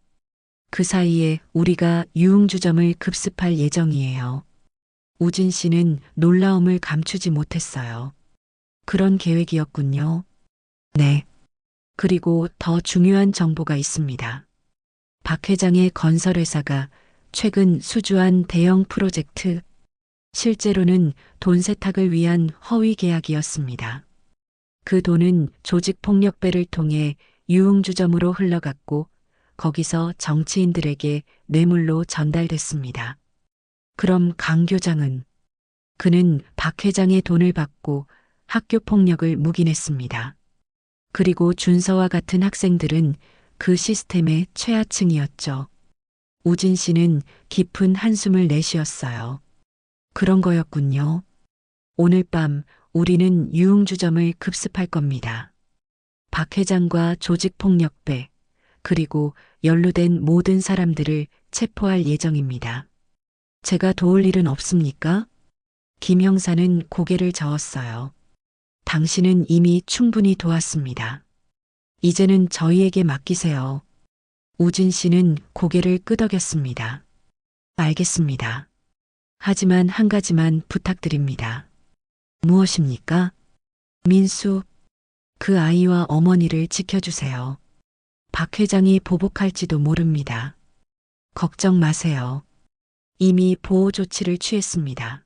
그 사이에 우리가 유흥주점을 급습할 예정이에요. 우진 씨는 놀라움을 감추지 못했어요. 그런 계획이었군요. 네. 그리고 더 중요한 정보가 있습니다. 박 회장의 건설회사가 최근 수주한 대형 프로젝트, 실제로는 돈 세탁을 위한 허위 계약이었습니다. 그 돈은 조직폭력배를 통해 유흥주점으로 흘러갔고 거기서 정치인들에게 뇌물로 전달됐습니다. 그럼 강 교장은? 그는 박 회장의 돈을 받고 학교 폭력을 묵인했습니다. 그리고 준서와 같은 학생들은 그 시스템의 최하층이었죠. 우진 씨는 깊은 한숨을 내쉬었어요. 그런 거였군요. 오늘 밤 우리는 유흥주점을 급습할 겁니다. 박 회장과 조직폭력배, 그리고 연루된 모든 사람들을 체포할 예정입니다. 제가 도울 일은 없습니까? 김 형사는 고개를 저었어요. 당신은 이미 충분히 도왔습니다. 이제는 저희에게 맡기세요. 우진 씨는 고개를 끄덕였습니다. 알겠습니다. 하지만 한 가지만 부탁드립니다. 무엇입니까? 민수, 그 아이와 어머니를 지켜주세요. 박 회장이 보복할지도 모릅니다. 걱정 마세요. 이미 보호 조치를 취했습니다.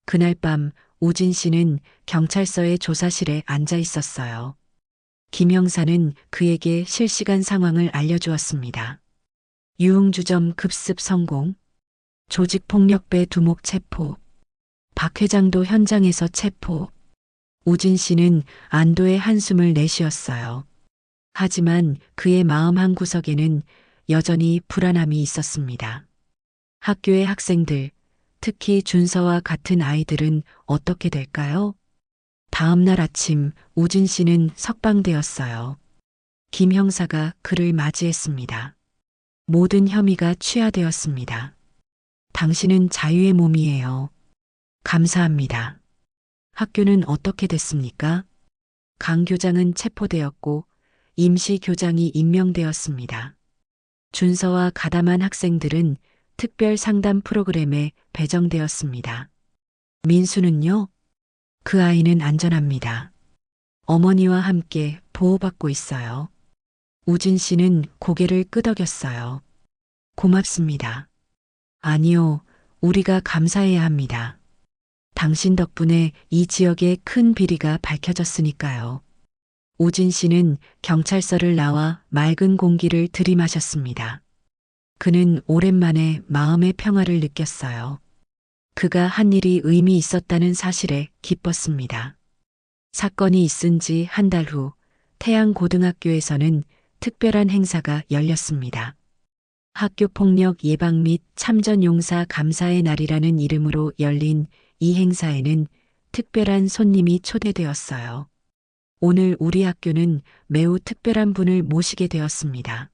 그날 밤 우진 씨는 경찰서의 조사실에 앉아 있었어요. 김 형사는 그에게 실시간 상황을 알려주었습니다. 유흥주점 급습 성공, 조직폭력배 두목 체포, 박 회장도 현장에서 체포. 우진 씨는 안도의 한숨을 내쉬었어요. 하지만 그의 마음 한구석에는 여전히 불안함이 있었습니다. 학교의 학생들, 특히 준서와 같은 아이들은 어떻게 될까요? 다음 날 아침 우진 씨는 석방되었어요. 김 형사가 그를 맞이했습니다. 모든 혐의가 취하되었습니다. 당신은 자유의 몸이에요. 감사합니다. 학교는 어떻게 됐습니까? 강 교장은 체포되었고 임시 교장이 임명되었습니다. 준서와 가담한 학생들은 특별 상담 프로그램에 배정되었습니다. 민수는요? 그 아이는 안전합니다. 어머니와 함께 보호받고 있어요. 우진 씨는 고개를 끄덕였어요. 고맙습니다. 아니요, 우리가 감사해야 합니다. 당신 덕분에 이 지역의 큰 비리가 밝혀졌으니까요. 우진 씨는 경찰서를 나와 맑은 공기를 들이마셨습니다. 그는 오랜만에 마음의 평화를 느꼈어요. 그가 한 일이 의미 있었다는 사실에 기뻤습니다. 사건이 있은 지 한 달 후 태양고등학교에서는 특별한 행사가 열렸습니다. 학교폭력 예방 및 참전용사 감사의 날이라는 이름으로 열린 이 행사에는 특별한 손님이 초대되었어요. 오늘 우리 학교는 매우 특별한 분을 모시게 되었습니다.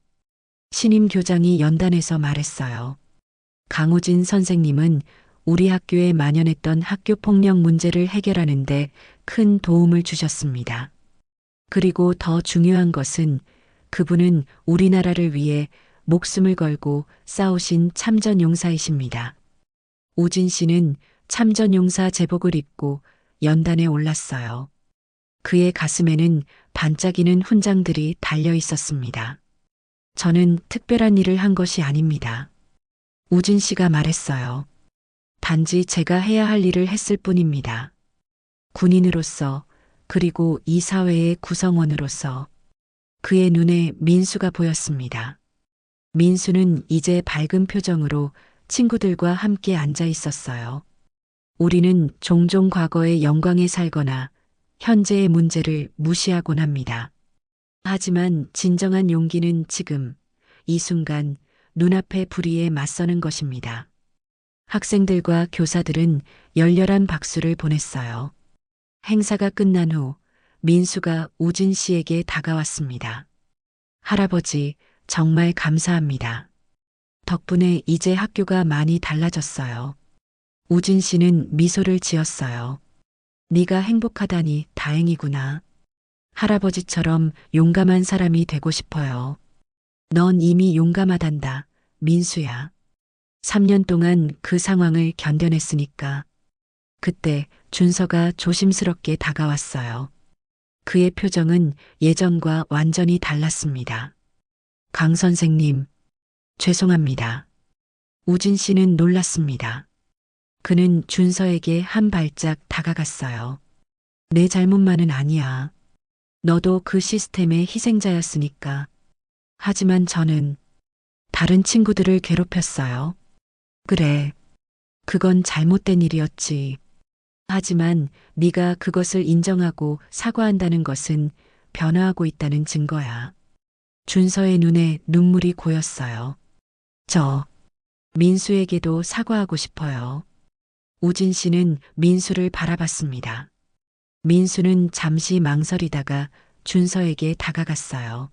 신임 교장이 연단에서 말했어요. 강우진 선생님은 우리 학교에 만연했던 학교 폭력 문제를 해결하는데 큰 도움을 주셨습니다. 그리고 더 중요한 것은 그분은 우리나라를 위해 목숨을 걸고 싸우신 참전용사이십니다. 우진 씨는 참전용사 제복을 입고 연단에 올랐어요. 그의 가슴에는 반짝이는 훈장들이 달려 있었습니다. 저는 특별한 일을 한 것이 아닙니다. 우진 씨가 말했어요. 단지 제가 해야 할 일을 했을 뿐입니다. 군인으로서 그리고 이 사회의 구성원으로서 그의 눈에 민수가 보였습니다. 민수는 이제 밝은 표정으로 친구들과 함께 앉아 있었어요. 우리는 종종 과거의 영광에 살거나 현재의 문제를 무시하곤 합니다. 하지만 진정한 용기는 지금, 이 순간 눈앞의 불의에 맞서는 것입니다. 학생들과 교사들은 열렬한 박수를 보냈어요. 행사가 끝난 후 민수가 우진 씨에게 다가왔습니다. 할아버지, 정말 감사합니다. 덕분에 이제 학교가 많이 달라졌어요. 우진 씨는 미소를 지었어요. 네가 행복하다니 다행이구나. 할아버지처럼 용감한 사람이 되고 싶어요. 넌 이미 용감하단다, 민수야. 3년 동안 그 상황을 견뎌냈으니까. 그때 준서가 조심스럽게 다가왔어요. 그의 표정은 예전과 완전히 달랐습니다. 강 선생님, 죄송합니다. 우진 씨는 놀랐습니다. 그는 준서에게 한 발짝 다가갔어요. 내 잘못만은 아니야. 너도 그 시스템의 희생자였으니까. 하지만 저는 다른 친구들을 괴롭혔어요. 그래, 그건 잘못된 일이었지. 하지만 네가 그것을 인정하고 사과한다는 것은 변화하고 있다는 증거야. 준서의 눈에 눈물이 고였어요. 저 민수에게도 사과하고 싶어요. 우진 씨는 민수를 바라봤습니다. 민수는 잠시 망설이다가 준서에게 다가갔어요.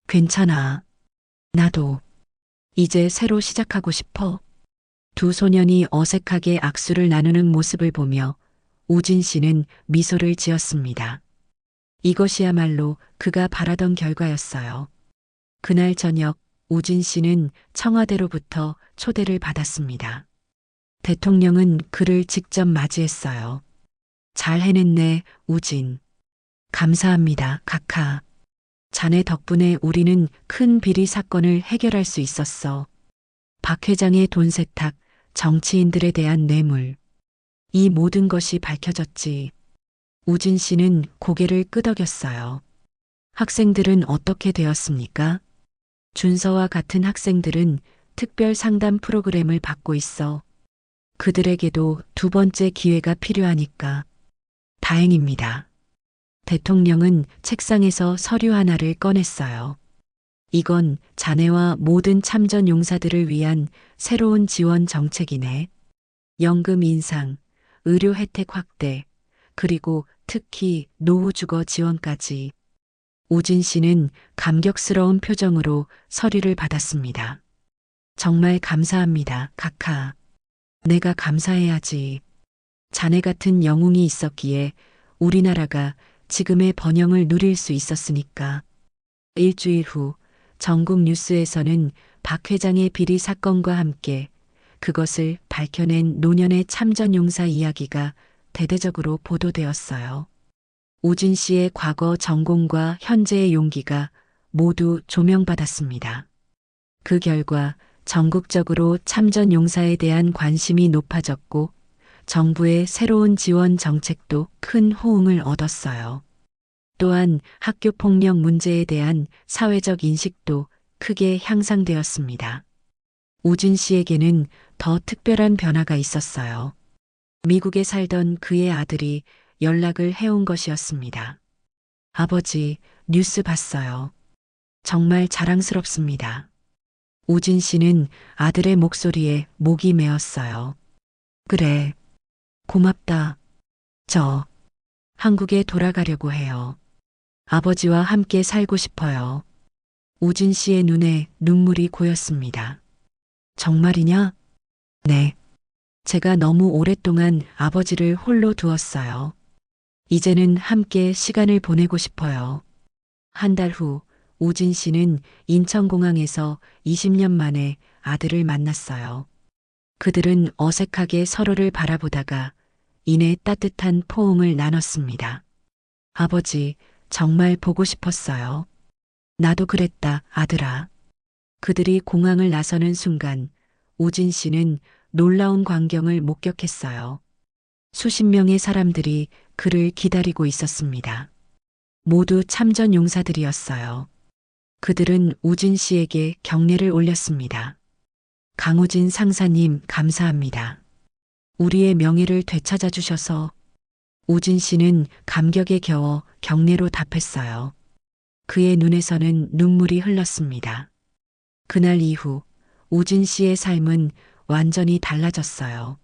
괜찮아. 나도 이제 새로 시작하고 싶어. 두 소년이 어색하게 악수를 나누는 모습을 보며 우진 씨는 미소를 지었습니다. 이것이야말로 그가 바라던 결과였어요. 그날 저녁 우진 씨는 청와대로부터 초대를 받았습니다. 대통령은 그를 직접 맞이했어요. 잘 해냈네, 우진. 감사합니다, 각하. 자네 덕분에 우리는 큰 비리 사건을 해결할 수 있었어. 박 회장의 돈 세탁, 정치인들에 대한 뇌물. 이 모든 것이 밝혀졌지. 우진 씨는 고개를 끄덕였어요. 학생들은 어떻게 되었습니까? 준서와 같은 학생들은 특별 상담 프로그램을 받고 있어. 그들에게도 두 번째 기회가 필요하니까. 다행입니다. 대통령은 책상에서 서류 하나를 꺼냈어요. 이건 자네와 모든 참전 용사들을 위한 새로운 지원 정책이네. 연금 인상, 의료 혜택 확대, 그리고 특히 노후 주거 지원까지. 우진 씨는 감격스러운 표정으로 서류를 받았습니다. 정말 감사합니다, 각하. 내가 감사해야지. 자네 같은 영웅이 있었기에 우리나라가 지금의 번영을 누릴 수 있었으니까. 일주일 후 전국 뉴스에서는 박 회장의 비리 사건과 함께 그것을 밝혀낸 노년의 참전용사 이야기가 대대적으로 보도되었어요. 우진 씨의 과거 전공과 현재의 용기가 모두 조명받았습니다. 그 결과 전국적으로 참전용사에 대한 관심이 높아졌고 정부의 새로운 지원 정책도 큰 호응을 얻었어요. 또한 학교 폭력 문제에 대한 사회적 인식도 크게 향상되었습니다. 우진 씨에게는 더 특별한 변화가 있었어요. 미국에 살던 그의 아들이 연락을 해온 것이었습니다. 아버지, 뉴스 봤어요. 정말 자랑스럽습니다. 우진 씨는 아들의 목소리에 목이 메었어요. 그래, 고맙다. 저 한국에 돌아가려고 해요. 아버지와 함께 살고 싶어요. 우진 씨의 눈에 눈물이 고였습니다. 정말이냐? 네. 제가 너무 오랫동안 아버지를 홀로 두었어요. 이제는 함께 시간을 보내고 싶어요. 한 달 후, 우진 씨는 인천공항에서 20년 만에 아들을 만났어요. 그들은 어색하게 서로를 바라보다가 이내 따뜻한 포옹을 나눴습니다. 아버지, 정말 보고 싶었어요. 나도 그랬다, 아들아. 그들이 공항을 나서는 순간 우진 씨는 놀라운 광경을 목격했어요. 수십 명의 사람들이 그를 기다리고 있었습니다. 모두 참전 용사들이었어요. 그들은 우진 씨에게 경례를 올렸습니다. 강우진 상사님, 감사합니다. 우리의 명예를 되찾아 주셔서. 우진 씨는 감격에 겨워 경례로 답했어요. 그의 눈에서는 눈물이 흘렀습니다. 그날 이후 우진 씨의 삶은 완전히 달라졌어요.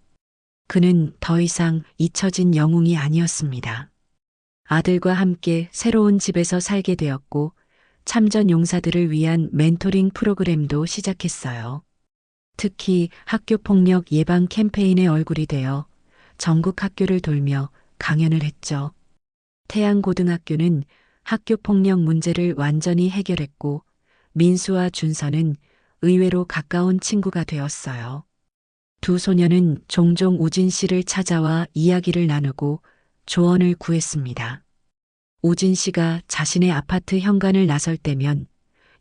그는 더 이상 잊혀진 영웅이 아니었습니다. 아들과 함께 새로운 집에서 살게 되었고 참전 용사들을 위한 멘토링 프로그램도 시작했어요. 특히 학교폭력 예방 캠페인의 얼굴이 되어 전국 학교를 돌며 강연을 했죠. 태양고등학교는 학교폭력 문제를 완전히 해결했고 민수와 준서는 의외로 가까운 친구가 되었어요. 두 소녀는 종종 우진 씨를 찾아와 이야기를 나누고 조언을 구했습니다. 우진 씨가 자신의 아파트 현관을 나설 때면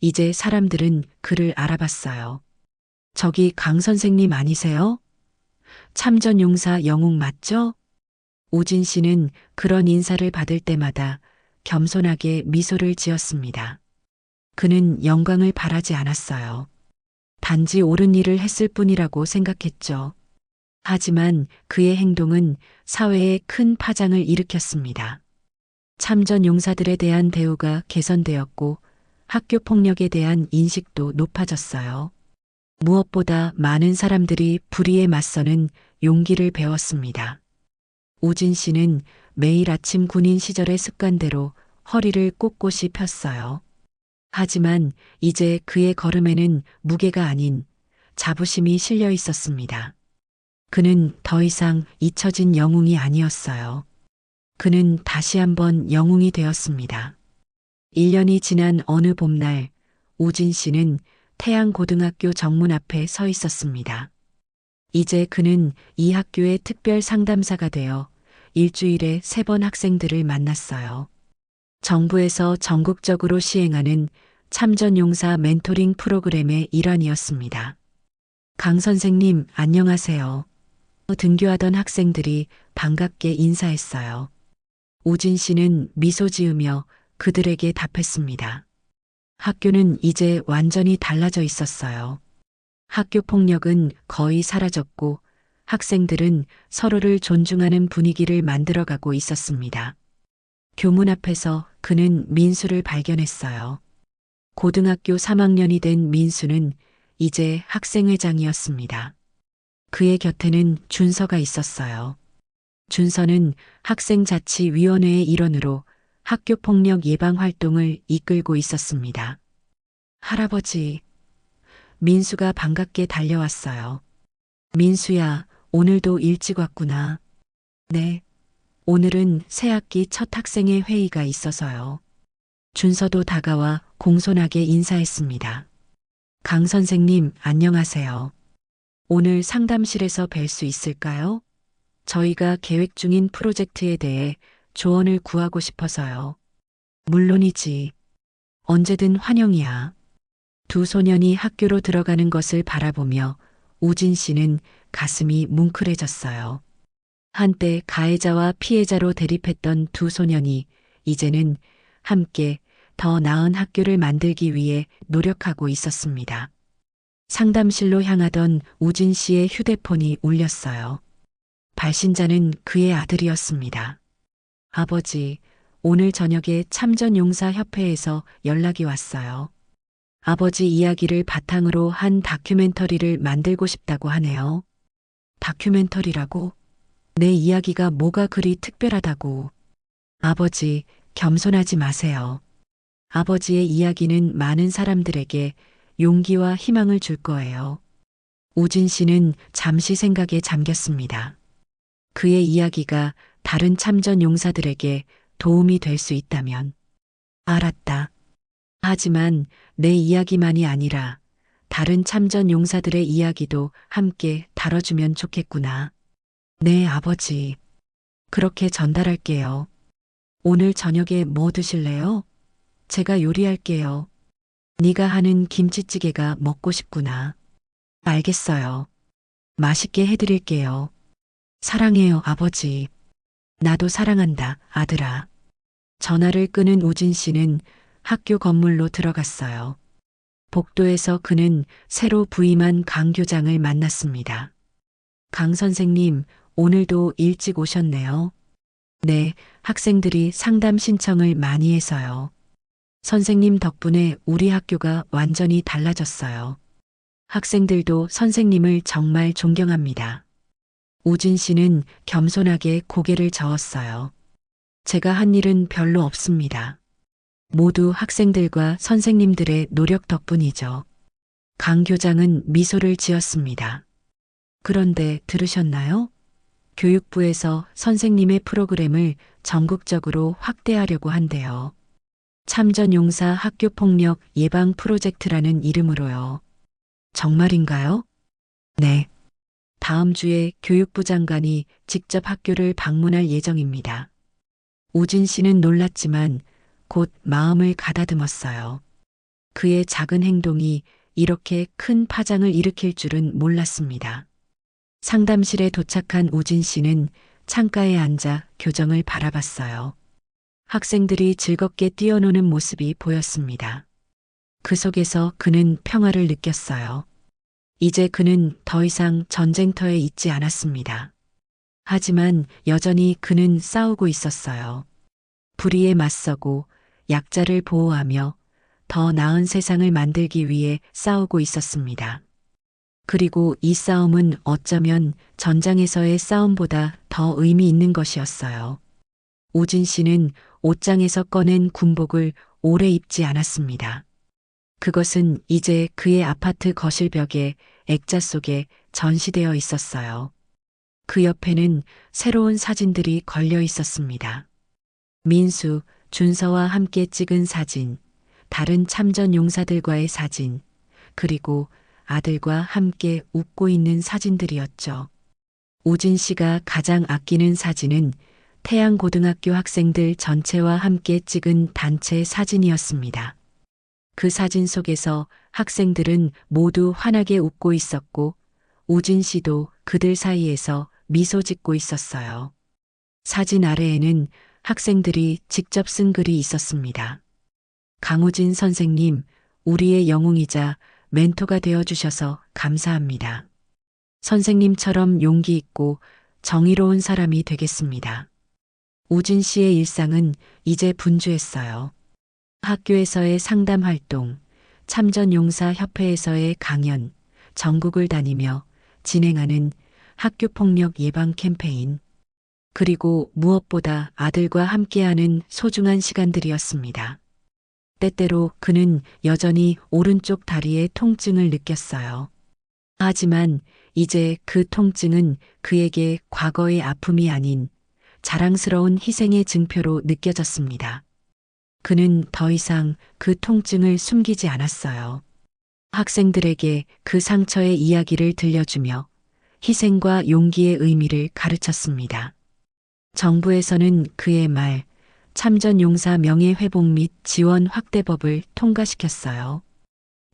이제 사람들은 그를 알아봤어요. 저기 강 선생님 아니세요? 참전용사 영웅 맞죠? 우진 씨는 그런 인사를 받을 때마다 겸손하게 미소를 지었습니다. 그는 영광을 바라지 않았어요. 단지 옳은 일을 했을 뿐이라고 생각했죠. 하지만 그의 행동은 사회에 큰 파장을 일으켰습니다. 참전 용사들에 대한 대우가 개선되었고 학교 폭력에 대한 인식도 높아졌어요. 무엇보다 많은 사람들이 불의에 맞서는 용기를 배웠습니다. 우진 씨는 매일 아침 군인 시절의 습관대로 허리를 꼿꼿이 폈어요. 하지만 이제 그의 걸음에는 무게가 아닌 자부심이 실려 있었습니다. 그는 더 이상 잊혀진 영웅이 아니었어요. 그는 다시 한번 영웅이 되었습니다. 1년이 지난 어느 봄날 우진 씨는 태양고등학교 정문 앞에 서 있었습니다. 이제 그는 이 학교의 특별 상담사가 되어 일주일에 3번 학생들을 만났어요. 정부에서 전국적으로 시행하는 참전용사 멘토링 프로그램의 일환이었습니다. 강 선생님, 안녕하세요. 등교하던 학생들이 반갑게 인사했어요. 우진 씨는 미소 지으며 그들에게 답했습니다. 학교는 이제 완전히 달라져 있었어요. 학교 폭력은 거의 사라졌고 학생들은 서로를 존중하는 분위기를 만들어가고 있었습니다. 교문 앞에서 그는 민수를 발견했어요. 고등학교 3학년이 된 민수는 이제 학생회장이었습니다. 그의 곁에는 준서가 있었어요. 준서는 학생자치위원회의 일원으로 학교폭력 예방 활동을 이끌고 있었습니다. 할아버지, 민수가 반갑게 달려왔어요. 민수야, 오늘도 일찍 왔구나. 네, 오늘은 새학기 첫 학생의 회의가 있어서요. 준서도 다가와 공손하게 인사했습니다. 강 선생님, 안녕하세요. 오늘 상담실에서 뵐 수 있을까요? 저희가 계획 중인 프로젝트에 대해 조언을 구하고 싶어서요. 물론이지. 언제든 환영이야. 두 소년이 학교로 들어가는 것을 바라보며 우진 씨는 가슴이 뭉클해졌어요. 한때 가해자와 피해자로 대립했던 두 소년이 이제는 함께 더 나은 학교를 만들기 위해 노력하고 있었습니다. 상담실로 향하던 우진 씨의 휴대폰이 울렸어요. 발신자는 그의 아들이었습니다. 아버지, 오늘 저녁에 참전용사협회에서 연락이 왔어요. 아버지 이야기를 바탕으로 한 다큐멘터리를 만들고 싶다고 하네요. 다큐멘터리라고? 내 이야기가 뭐가 그리 특별하다고. 아버지, 겸손하지 마세요. 아버지의 이야기는 많은 사람들에게 용기와 희망을 줄 거예요. 우진 씨는 잠시 생각에 잠겼습니다. 그의 이야기가 다른 참전 용사들에게 도움이 될 수 있다면. 알았다. 하지만 내 이야기만이 아니라 다른 참전 용사들의 이야기도 함께 다뤄주면 좋겠구나. 네, 아버지. 그렇게 전달할게요. 오늘 저녁에 뭐 드실래요? 제가 요리할게요. 네가 하는 김치찌개가 먹고 싶구나. 알겠어요. 맛있게 해드릴게요. 사랑해요, 아버지. 나도 사랑한다, 아들아. 전화를 끊은 우진 씨는 학교 건물로 들어갔어요. 복도에서 그는 새로 부임한 강 교장을 만났습니다. 강 선생님, 오늘도 일찍 오셨네요. 네, 학생들이 상담 신청을 많이 해서요. 선생님 덕분에 우리 학교가 완전히 달라졌어요. 학생들도 선생님을 정말 존경합니다. 우진 씨는 겸손하게 고개를 저었어요. 제가 한 일은 별로 없습니다. 모두 학생들과 선생님들의 노력 덕분이죠. 강 교장은 미소를 지었습니다. 그런데 들으셨나요? 교육부에서 선생님의 프로그램을 전국적으로 확대하려고 한대요. 참전용사 학교폭력 예방 프로젝트라는 이름으로요. 정말인가요? 네. 다음 주에 교육부 장관이 직접 학교를 방문할 예정입니다. 우진 씨는 놀랐지만 곧 마음을 가다듬었어요. 그의 작은 행동이 이렇게 큰 파장을 일으킬 줄은 몰랐습니다. 상담실에 도착한 우진 씨는 창가에 앉아 교정을 바라봤어요. 학생들이 즐겁게 뛰어노는 모습이 보였습니다. 그 속에서 그는 평화를 느꼈어요. 이제 그는 더 이상 전쟁터에 있지 않았습니다. 하지만 여전히 그는 싸우고 있었어요. 불의에 맞서고 약자를 보호하며 더 나은 세상을 만들기 위해 싸우고 있었습니다. 그리고 이 싸움은 어쩌면 전장에서의 싸움보다 더 의미 있는 것이었어요. 우진 씨는 옷장에서 꺼낸 군복을 오래 입지 않았습니다. 그것은 이제 그의 아파트 거실벽에 액자 속에 전시되어 있었어요. 그 옆에는 새로운 사진들이 걸려 있었습니다. 민수, 준서와 함께 찍은 사진, 다른 참전 용사들과의 사진, 그리고 아들과 함께 웃고 있는 사진들이었죠. 우진 씨가 가장 아끼는 사진은 태양고등학교 학생들 전체와 함께 찍은 단체 사진이었습니다. 그 사진 속에서 학생들은 모두 환하게 웃고 있었고 우진 씨도 그들 사이에서 미소 짓고 있었어요. 사진 아래에는 학생들이 직접 쓴 글이 있었습니다. 강우진 선생님, 우리의 영웅이자 멘토가 되어 주셔서 감사합니다. 선생님처럼 용기 있고 정의로운 사람이 되겠습니다. 우진 씨의 일상은 이제 분주했어요. 학교에서의 상담 활동, 참전용사협회에서의 강연, 전국을 다니며 진행하는 학교폭력 예방 캠페인, 그리고 무엇보다 아들과 함께하는 소중한 시간들이었습니다. 때때로 그는 여전히 오른쪽 다리의 통증을 느꼈어요. 하지만 이제 그 통증은 그에게 과거의 아픔이 아닌 자랑스러운 희생의 증표로 느껴졌습니다. 그는 더 이상 그 통증을 숨기지 않았어요. 학생들에게 그 상처의 이야기를 들려주며 희생과 용기의 의미를 가르쳤습니다. 정부에서는 그의 말, 참전용사 명예회복 및 지원 확대법을 통과시켰어요.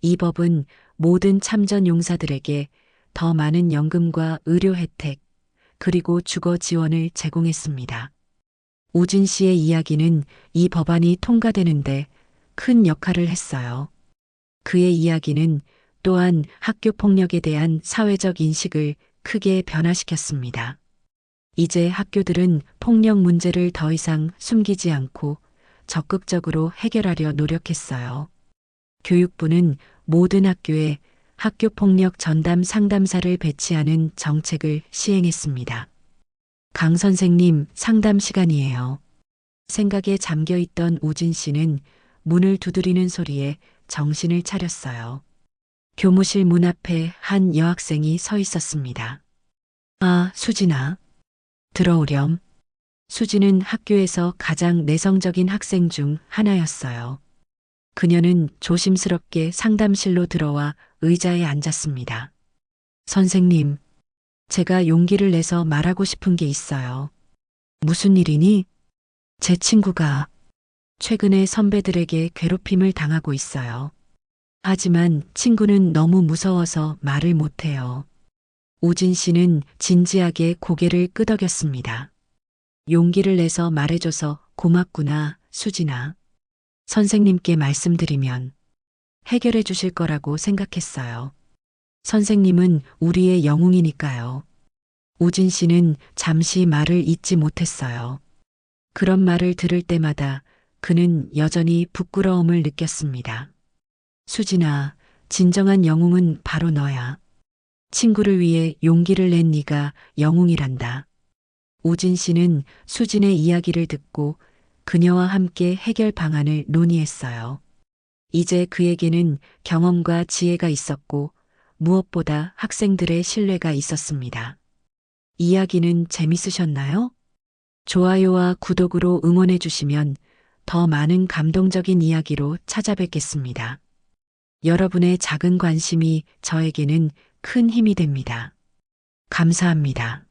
이 법은 모든 참전용사들에게 더 많은 연금과 의료 혜택, 그리고 주거 지원을 제공했습니다. 우진 씨의 이야기는 이 법안이 통과되는데 큰 역할을 했어요. 그의 이야기는 또한 학교 폭력에 대한 사회적 인식을 크게 변화시켰습니다. 이제 학교들은 폭력 문제를 더 이상 숨기지 않고 적극적으로 해결하려 노력했어요. 교육부는 모든 학교에 학교 폭력 전담 상담사를 배치하는 정책을 시행했습니다. 강 선생님, 상담 시간이에요. 생각에 잠겨 있던 우진 씨는 문을 두드리는 소리에 정신을 차렸어요. 교무실 문 앞에 한 여학생이 서 있었습니다. 아, 수진아. 들어오렴. 수진은 학교에서 가장 내성적인 학생 중 하나였어요. 그녀는 조심스럽게 상담실로 들어와 의자에 앉았습니다. 선생님, 제가 용기를 내서 말하고 싶은 게 있어요. 무슨 일이니? 제 친구가 최근에 선배들에게 괴롭힘을 당하고 있어요. 하지만 친구는 너무 무서워서 말을 못해요. 우진 씨는 진지하게 고개를 끄덕였습니다. 용기를 내서 말해줘서 고맙구나, 수진아. 선생님께 말씀드리면 해결해 주실 거라고 생각했어요. 선생님은 우리의 영웅이니까요. 우진 씨는 잠시 말을 잇지 못했어요. 그런 말을 들을 때마다 그는 여전히 부끄러움을 느꼈습니다. 수진아, 진정한 영웅은 바로 너야. 친구를 위해 용기를 낸 네가 영웅이란다. 우진 씨는 수진의 이야기를 듣고 그녀와 함께 해결 방안을 논의했어요. 이제 그에게는 경험과 지혜가 있었고 무엇보다 학생들의 신뢰가 있었습니다. 이야기는 재밌으셨나요? 좋아요와 구독으로 응원해 주시면 더 많은 감동적인 이야기로 찾아뵙겠습니다. 여러분의 작은 관심이 저에게는 큰 힘이 됩니다. 감사합니다.